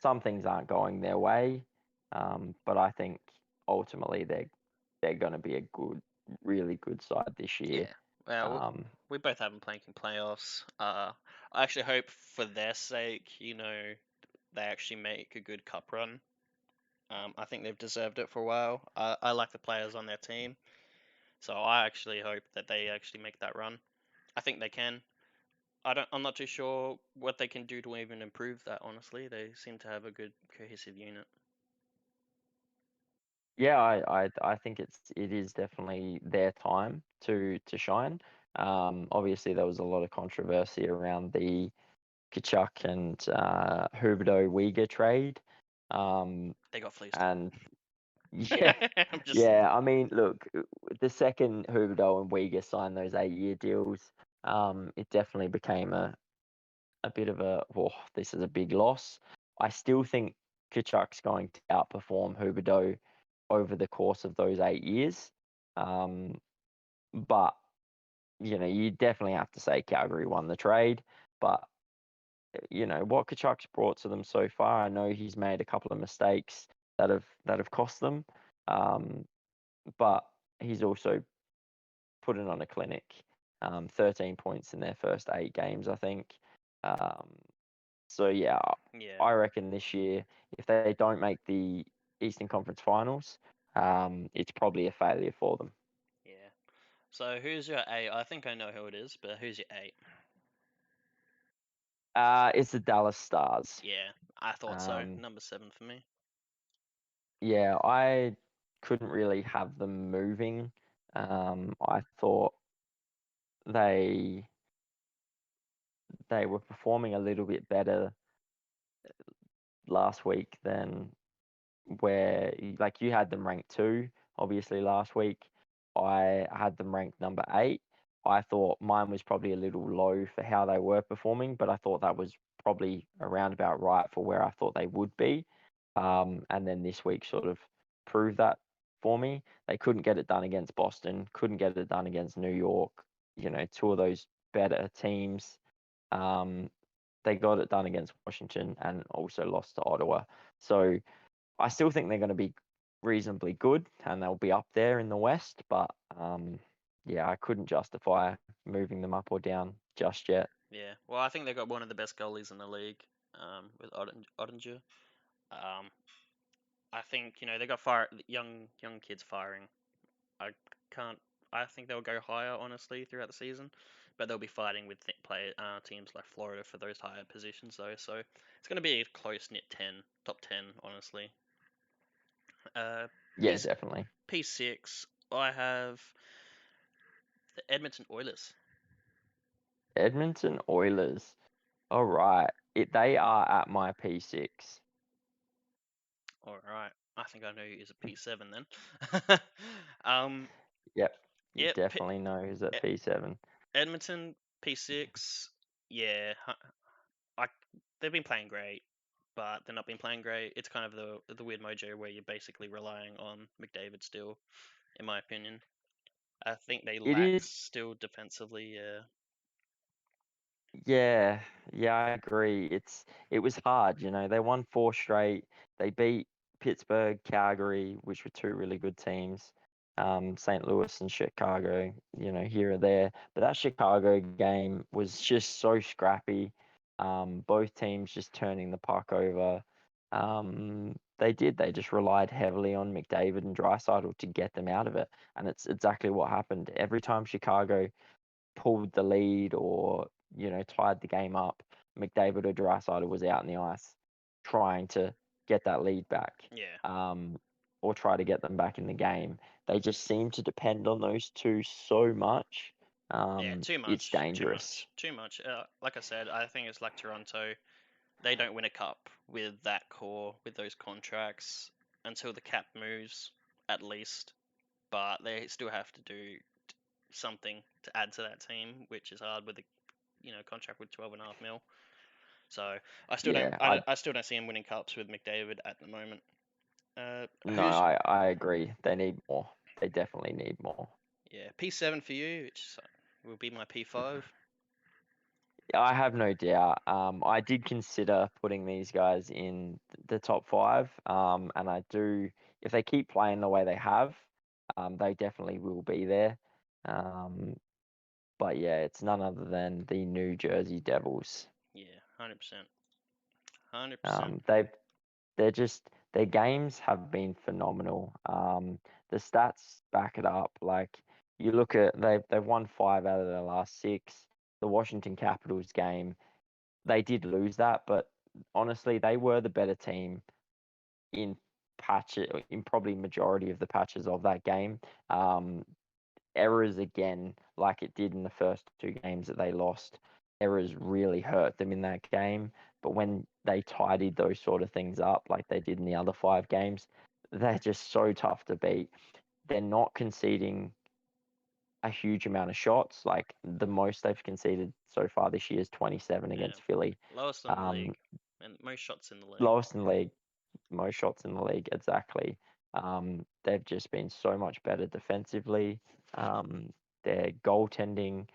some things aren't going their way, but I think ultimately they're going to be a really good side this year. Yeah. Well, Um, we both have them playing in playoffs. I actually hope for their sake, they actually make a good cup run. I think they've deserved it for a while. I like the players on their team, so I actually hope that they actually make that run. I think they can. I'm not too sure what they can do to even improve that. Honestly, they seem to have a good cohesive unit. yeah, I think it is definitely their time to shine. Obviously there was a lot of controversy around the Kachuk and Huberdeau Uyghur trade. Um, They got fleeced. and yeah, I'm just yeah. I mean, look, the second Huberdeau and Uyghur signed those 8-year deals, it definitely became a bit of this is a big loss. I still think Kachuk's going to outperform Huberdeau over the course of those 8 years. Um, but you definitely have to say Calgary won the trade. But what Kachuk's brought to them so far. I know he's made a couple of mistakes that have cost them, um, but he's also put it on a clinic. 13 points in their first 8 games, I think. Um, so yeah, yeah, I reckon this year, if they don't make the Eastern Conference Finals, it's probably a failure for them. yeah. So who's your eight? I think I know who it is, but who's your eight? It's the Dallas Stars. Yeah, I thought so. Um, Number seven for me. yeah, I couldn't really have them moving. I thought they they were performing a little bit better last week than where like you had them ranked two, obviously last week. I had them ranked number eight. I thought mine was probably a little low for how they were performing, but I thought that was probably around about right for where I thought they would be. And then this week sort of proved that for me. They couldn't get it done against Boston, couldn't get it done against New York, two of those better teams. Um, they got it done against Washington and also lost to Ottawa. So I still think they're going to be reasonably good and they'll be up there in the West, but yeah, I couldn't justify moving them up or down just yet. Yeah. Well, I think they got one of the best goalies in the league, with Ottinger. Um, I think they got young kids firing. I can't. I think they'll go higher honestly throughout the season, but they'll be fighting with teams like Florida for those higher positions though. So it's going to be a close knit top 10 honestly. Uh, P Yeah, definitely. P6. I have the Edmonton Oilers. Edmonton Oilers. All right. They are at my P6. All right. I think I know who is a P7 then. um, Yep, you yeah, definitely know who's at P7. Edmonton P6. Yeah, I they've been playing great, but they're not been playing great. It's kind of the weird mojo where you're basically relying on McDavid still, in my opinion. I think they It lack is. still defensively. Yeah, Yeah, yeah, I agree. It was hard, you know. They won four straight. They beat Pittsburgh, Calgary, which were two really good teams. St. Louis and Chicago, you know, here or there. But that Chicago game was just so scrappy. Both teams just turning the puck over. They did. They just relied heavily on McDavid and Draisaitl to get them out of it, and it's exactly what happened. Every time Chicago pulled the lead or tied the game up, McDavid or Draisaitl was out in the ice trying to get that lead back, yeah, um, or try to get them back in the game. They just seem to depend on those two so much. yeah. Too It's much, too dangerous. much, too much. Like I said, I think it's like Toronto. They don't win a cup with that core, with those contracts, until the cap moves, at least. But they still have to do something to add to that team, which is hard with a contract with 12.5 mil. So I still don't Yeah, I still don't see him winning cups with McDavid at the moment. no, Who's I agree. They need more. They definitely need more. P7 for you, which will be my P5. I have no doubt. I did consider putting these guys in the top five, and I do. If they keep playing the way they have, they definitely will be there. Um, but yeah, it's none other than the New Jersey Devils. Yeah, 100%, 100%. Um, they've they're just their games have been phenomenal. The stats back it up. Like you look at they've won five out of their last six. The Washington Capitals game, they did lose that, but honestly, they were the better team in in probably majority of the patches of that game. Um, Errors again, like it did in the first two games that they lost, errors really hurt them in that game. But when they tidied those sort of things up, like they did in the other five games, they're just so tough to beat. They're not conceding a huge amount of shots. Like the most they've conceded so far this year is 27 Yeah, against Philly. lowest in the Um, league and most shots in the league. Lowest in the league, most shots in the league, exactly. They've just been so much better defensively. Their goaltending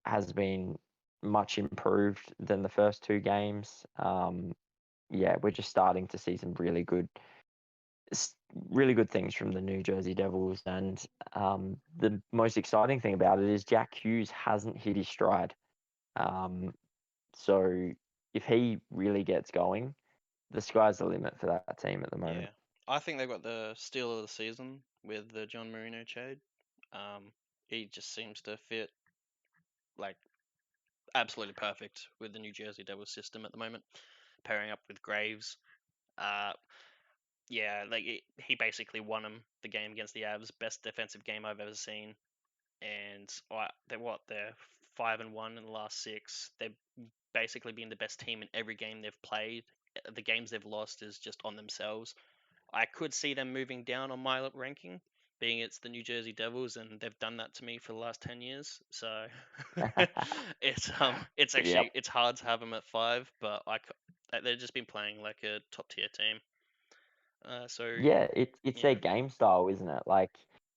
has been much improved than the first two games. Yeah, we're just starting to see some really good things from the New Jersey Devils. And the most exciting thing about it is Jack Hughes hasn't hit his stride. Um, so if he really gets going, the sky's the limit for that team at the moment. Yeah, I think they've got the steal of the season with the John Marino trade. He just seems to fit like absolutely perfect with the New Jersey Devils system at the moment, pairing up with Graves. Uh, yeah, like he basically won him the game against the Avs, best defensive game I've ever seen. And they're 5-1 in the last six. They've basically been the best team in every game they've played. The games they've lost is just on themselves. I could see them moving down on my ranking, being it's the New Jersey Devils, and they've done that to me for the last 10 years. So it's Yep. actually it's hard to have them at five, but they've just been playing like a top tier team. So Yeah, it's their yeah, game style, isn't it? Like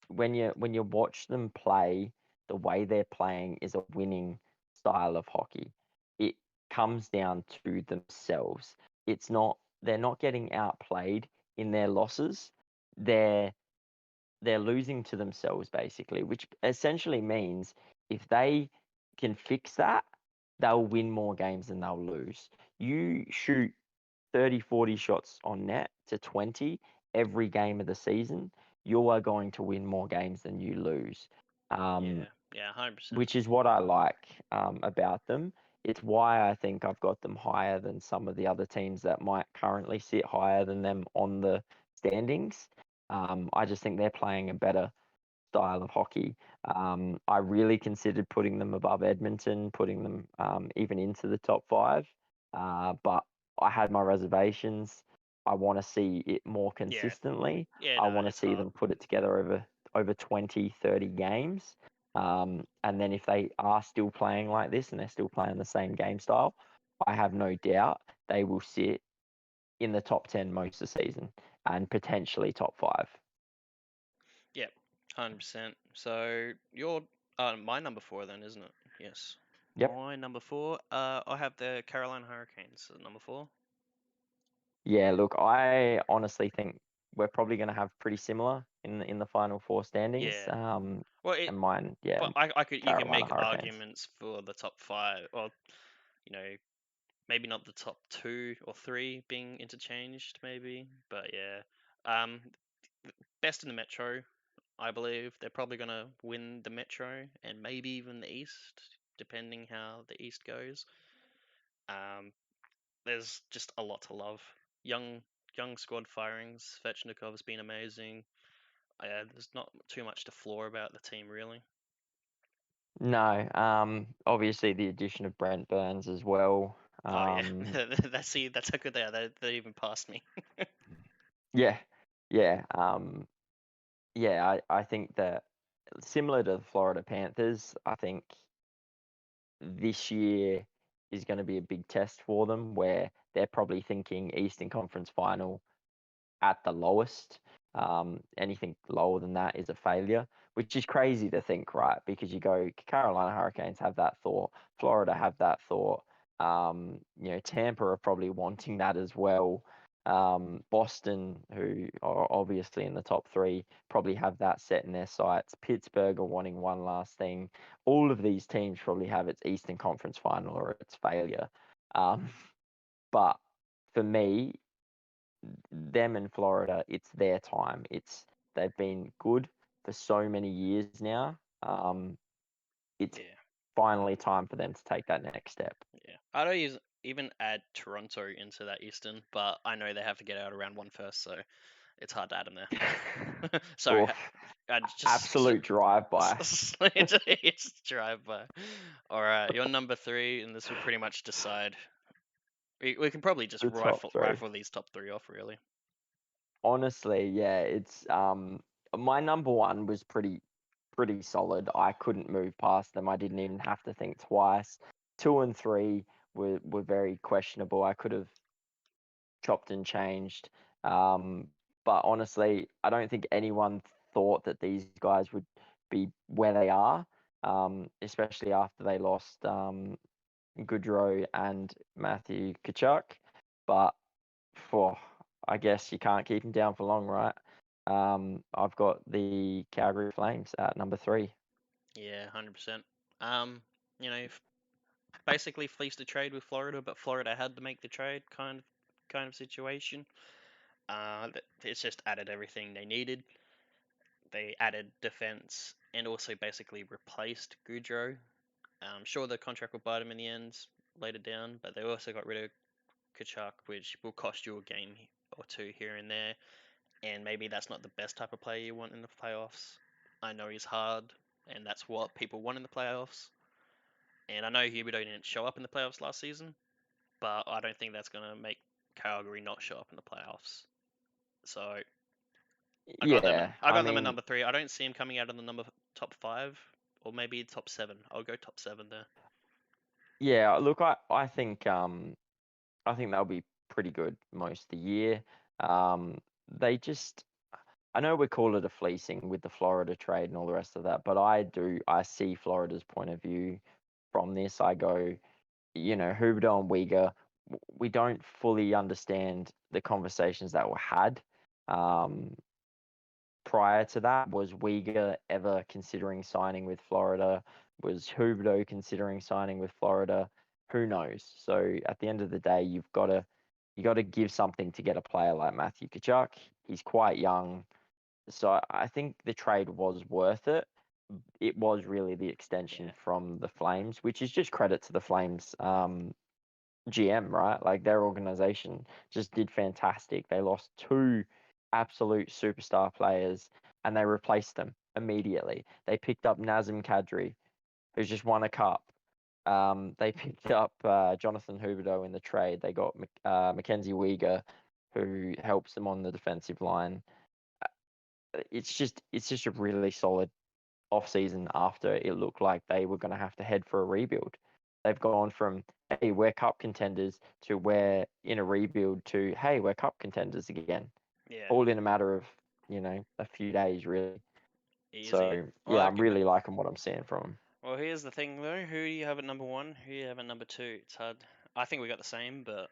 when you watch them play, the way they're playing is a winning style of hockey. It comes down to themselves. They're not getting outplayed in their losses. They're they're losing to themselves basically, which essentially means if they can fix that, they'll win more games than they'll lose. You shoot 30, 40 shots on net to 20 every game of the season, you are going to win more games than you lose. Um, yeah, 100%. which is what I like about them. It's why I think I've got them higher than some of the other teams that might currently sit higher than them on the standings. I just think they're playing a better style of hockey. I really considered putting them above Edmonton, putting them even into the top five, but I had my reservations. I want to see it more Yeah. consistently. Yeah, I no, want to it's see hard. them put it together over 20, 30 games. And then if they are still playing like this and they're still playing the same game style, I have no doubt they will sit in the top 10 most of the season and potentially top 5. Yep, 100%. So you're my number four then, isn't it? Yes. Yep. My number four. I have the Carolina Hurricanes at number four. Yeah, look, I honestly think we're probably going to have pretty similar in the final four standings. Yeah. Well, And mine, yeah, but I could you can Carolina make Hurricanes. arguments for the top five, or maybe not the top two or three being interchanged, maybe. But yeah, um, best in the Metro, I believe. They're probably gonna win the Metro and maybe even the East, depending how the East goes. Um, there's just a lot to love. Young young squad firings. Svechnikov's been amazing. There's not too much to flaw about the team really. No, obviously the addition of Brent Burns as well. Oh yeah, Um, that's how good they are. They even passed me. yeah, yeah, yeah. I think that similar to the Florida Panthers, I think this year is going to be a big test for them, where they're probably thinking Eastern Conference Final at the lowest. Anything lower than that is a failure, which is crazy to think, right? Because you go, Carolina Hurricanes have that thought, Florida have that thought. Tampa are probably wanting that as well. Boston, who are obviously in the top three, probably have that set in their sights. Pittsburgh are wanting one last thing. All of these teams probably have its Eastern Conference Final or its failure. Um, but for me, them in Florida, it's their time. They've been good for so many years now. It's Yeah, finally time for them to take that next step. yeah. I don't even add Toronto into that Eastern, but I know they have to get out of round one first, so it's hard to add them there. Sorry, Oof, I just absolute drive by. it's drive by. All right, you're number three, and this will pretty much decide. We can probably just The top three. rifle these top three off, really. Honestly, yeah, it's my number one was pretty solid. I couldn't move past them. I didn't even have to think twice. Two and three were very questionable. I could have chopped and changed. Um, but honestly, I don't think anyone thought that these guys would be where they are, especially after they lost Goodrow and Matthew Kachuk. But for I guess you can't keep him down for long, right? I've got the Calgary Flames at number three. Yeah, 100%. Um, basically fleeced the trade with Florida, but Florida had to make the trade, kind of situation. It's just added everything they needed. They added defense and also basically replaced Goudreau. Sure, the contract will bite him in the end later down, but they also got rid of Kachuk, which will cost you a game or two here and there. And maybe that's not the best type of player you want in the playoffs. I know he's hard, and that's what people want in the playoffs. And I know Huberdeau didn't show up in the playoffs last season, but I don't think that's going to make Calgary not show up in the playoffs. So Yeah, I I got them at mean, number three. I don't see him coming out of the number top five or maybe top seven. I'll go top seven there. yeah. Look, I think they'll be pretty good most of the year. Um, they just, I know we call it a fleecing with the Florida trade and all the rest of that, but I see Florida's point of view from this. I go, Huberdeau and Uyghur, we don't fully understand the conversations that were had. Um, Prior to that, was Uyghur ever considering signing with Florida? Was Huberdeau considering signing with Florida? Who knows? So at the end of the day, you got to give something to get a player like Matthew Kachuk. He's quite young, so I think the trade was worth it. It was really the extension Yeah, from the Flames, which is just credit to the Flames GM, right? Like their organization just did fantastic. They lost two absolute superstar players and they replaced them immediately. They picked up Nazem Kadri, who's just won a cup. They picked up Jonathan Huberdeau in the trade. They got Mackenzie Weegar, who helps them on the defensive line. It's just a really solid off season after it looked like they were going to have to head for a rebuild. They've gone from, hey, we're cup contenders, to we're in a rebuild, to, hey, we're cup contenders again. Yeah, All in a matter of, a few days, really. easy. So, Well, yeah, I I'm reckon. really liking what I'm seeing from them. Well, here's the thing though. Who do you have at number one? Who do you have at number two? It's hard. I think we got the same, but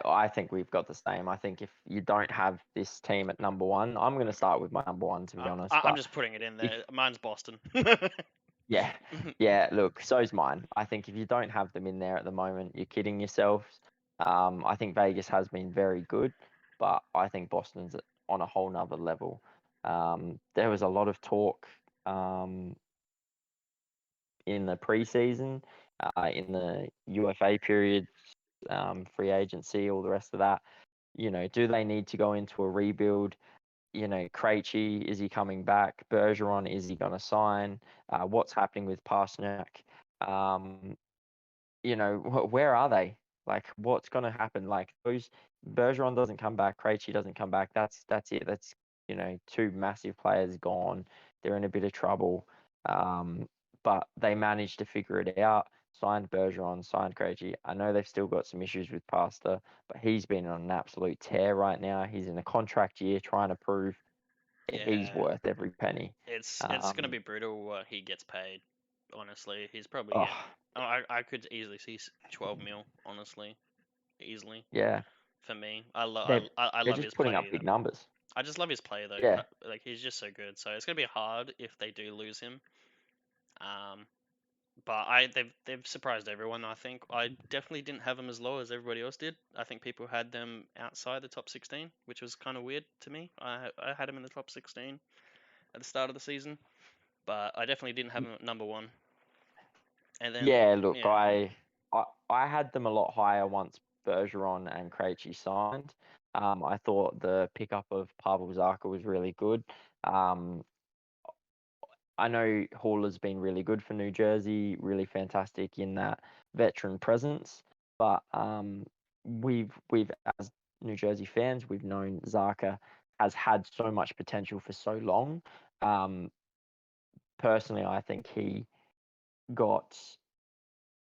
I think we've got the same. I think if you don't have this team at number one, I'm going to start with my number one, to be honest. I'm But just putting it in if there. Mine's Boston. Yeah, yeah. Look, so's mine. I think if you don't have them in there at the moment, you're kidding yourselves. I think Vegas has been very good, but I think Boston's on a whole nother level. There was a lot of talk um, in the preseason, in the UFA period, free agency, all the rest of that. Do they need to go into a rebuild? Krejci, is he coming back? Bergeron, is he going to sign? What's happening with Pasternak? Um, where are they? Like, what's going to happen? Like, those Bergeron doesn't come back, Krejci doesn't come back. That's it. That's two massive players gone. They're in a bit of trouble. But they managed to figure it out. Signed Bergeron, signed Krejci. I know they've still got some issues with Pasta, but he's been on an absolute tear right now. He's in a contract year, trying to prove he's Yeah, worth every penny. it's gonna be brutal what he gets paid. Honestly, he's probably Oh, getting. I could easily see 12 mil. Honestly, easily yeah, for me. they're I they're love just his putting play. up big numbers. I just love his play though. Yeah. Like he's just so good. So it's gonna be hard if they do lose him. Um, but they've surprised everyone. I think I definitely didn't have them as low as everybody else did. I think people had them outside the top 16, which was kind of weird to me. I had them in the top 16 at the start of the season, but I definitely didn't have them at number one. And then Yeah, look, yeah, I had them a lot higher once Bergeron and Krejci signed. I thought the pickup of Pavel Zacha was really good. Um, I know Hall has been really good for New Jersey, really fantastic in that veteran presence. But we've as New Jersey fans, we've known Zacha has had so much potential for so long. Um, Personally, I think got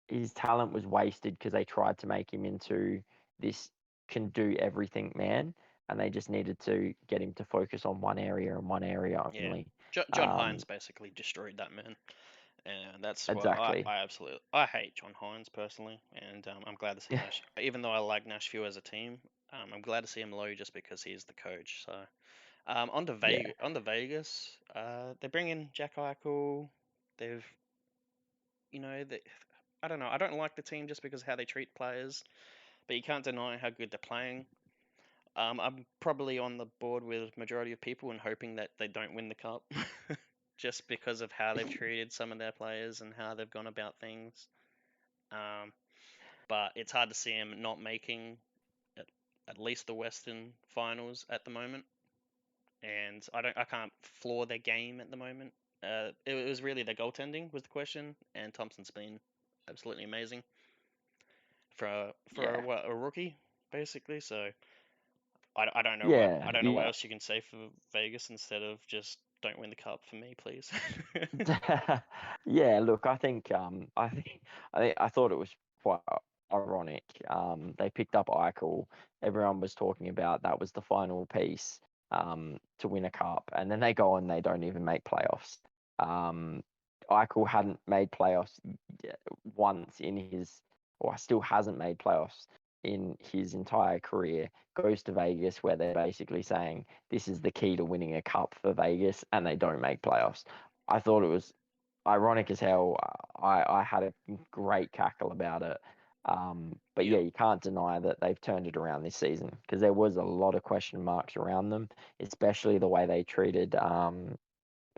his talent was wasted because they tried to make him into this can do everything man, and they just needed to get him to focus on one area and one area yeah. only. John Hines basically destroyed that man, and that's what Exactly. I absolutely I hate John Hines personally, and I'm glad to see Nash. Even though I like Nashville as a team, I'm glad to see him low just because he's the coach. So Yeah. On to Vegas, they bring in Jack Eichel. They've they, I don't know. I don't like the team just because of how they treat players, but you can't deny how good they're playing. I'm probably on the board with majority of people and hoping that they don't win the cup, just because of how they've treated some of their players and how they've gone about things. Um, but it's hard to see them not making at, at least the Western Finals at the moment. And I can't floor their game at the moment. It was really their goaltending was the question, and Thompson's been absolutely amazing for Yeah. what a rookie basically. So I Yeah. don't know what Yeah. else you can say for Vegas instead of just don't win the cup for me, please. Yeah, look, I thought it was quite ironic. They picked up Eichel. Everyone was talking about that was the final piece to win a cup, and then they go and they don't even make playoffs. Um, Eichel hadn't made playoffs once in his, or still hasn't made playoffs in his entire career. Goes to Vegas where they're basically saying this is the key to winning a cup for Vegas, and they don't make playoffs. I thought it was ironic as hell. I had a great cackle about it. But yeah, Yep. you can't deny that they've turned it around this season because there was a lot of question marks around them, especially the way they treated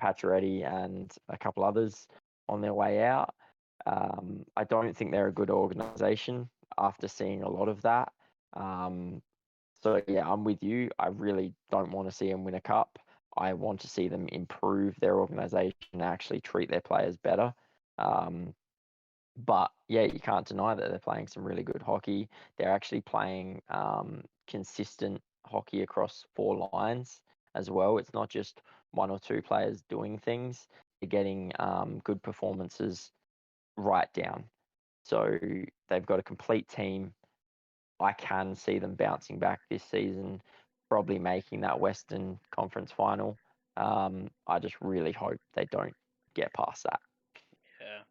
Pacioretty and a couple others on their way out. I don't think they're a good organization after seeing a lot of that. Um, so yeah, I'm with you. I really don't want to see them win a cup. I want to see them improve their organization and actually treat their players better. Um, But yeah, you can't deny that they're playing some really good hockey. They're actually playing consistent hockey across four lines as well. It's not just one or two players doing things. They're getting good performances right down. So they've got a complete team. I can see them bouncing back this season, probably making that Western Conference final. I just really hope they don't get past that. Yeah.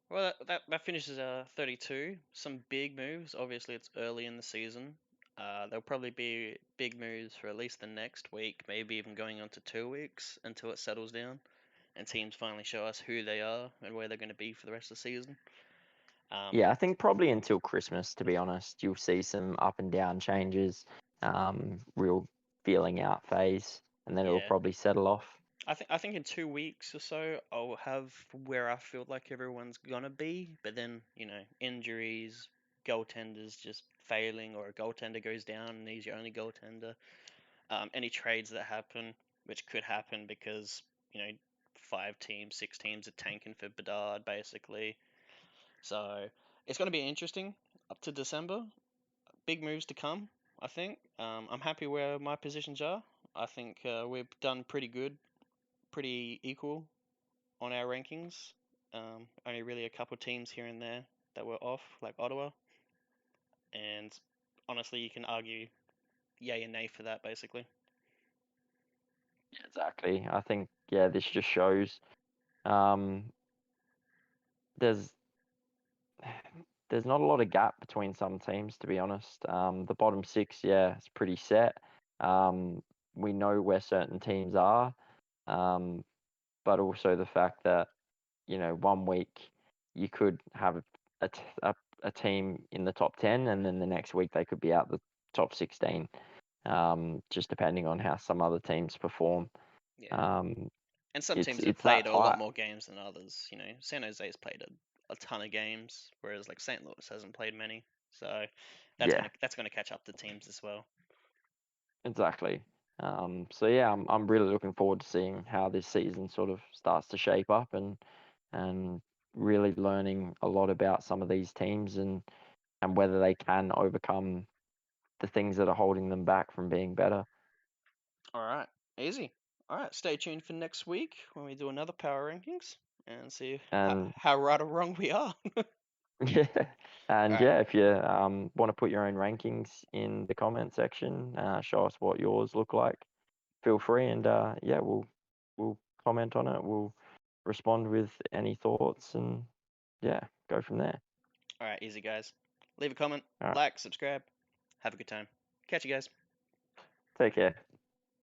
Well, that finishes 32. Some big moves. Obviously, it's early in the season. There'll probably be big moves for at least the next week, maybe even going on to 2 weeks until it settles down and teams finally show us who they are and where they're going to be for the rest of the season. Yeah, I think probably until Christmas, to be honest, you'll see some up and down changes, real feeling out phase, and then it'll Yeah, probably settle off. I think in 2 weeks or so I'll have where I feel like everyone's gonna be, but then injuries, goaltenders just failing, or a goaltender goes down and he's your only goaltender. Any trades that happen, which could happen because you know 5 teams, 6 teams are tanking for Bedard basically. So it's gonna be interesting up to December. Big moves to come, I think. I'm happy where my positions are. I think we've done pretty good, pretty equal on our rankings. Only really a couple teams here and there that were off, like Ottawa. And honestly, you can argue yay and nay for that, basically. Exactly. I think yeah, this just shows um, there's there's not a lot of gap between some teams, to be honest. The bottom six, yeah, it's pretty set. Um, we know where certain teams are, um, but also the fact that one week you could have a, t- a team in the top 10, and then the next week they could be out the top 16, just depending on how some other teams perform. Yeah. Um, And some it's teams have it's that played a lot tight. more games than others. San Jose's played a ton of games, whereas like St. Louis hasn't played many. So Yeah, that's gonna catch up to teams as well. exactly. So yeah, I'm really looking forward to seeing how this season sort of starts to shape up, and really learning a lot about some of these teams, and whether they can overcome the things that are holding them back from being better. All right, easy. All right, stay tuned for next week when we do another power rankings and see And how right or wrong we are. yeah, All and right, yeah, if you want to put your own rankings in the comment section, show us what yours look like. Feel free, and yeah, we'll comment on it. We'll respond with any thoughts, and yeah, go from there. all right, easy guys. Leave a comment, All right, like, subscribe. Have a good time. Catch you guys. take care.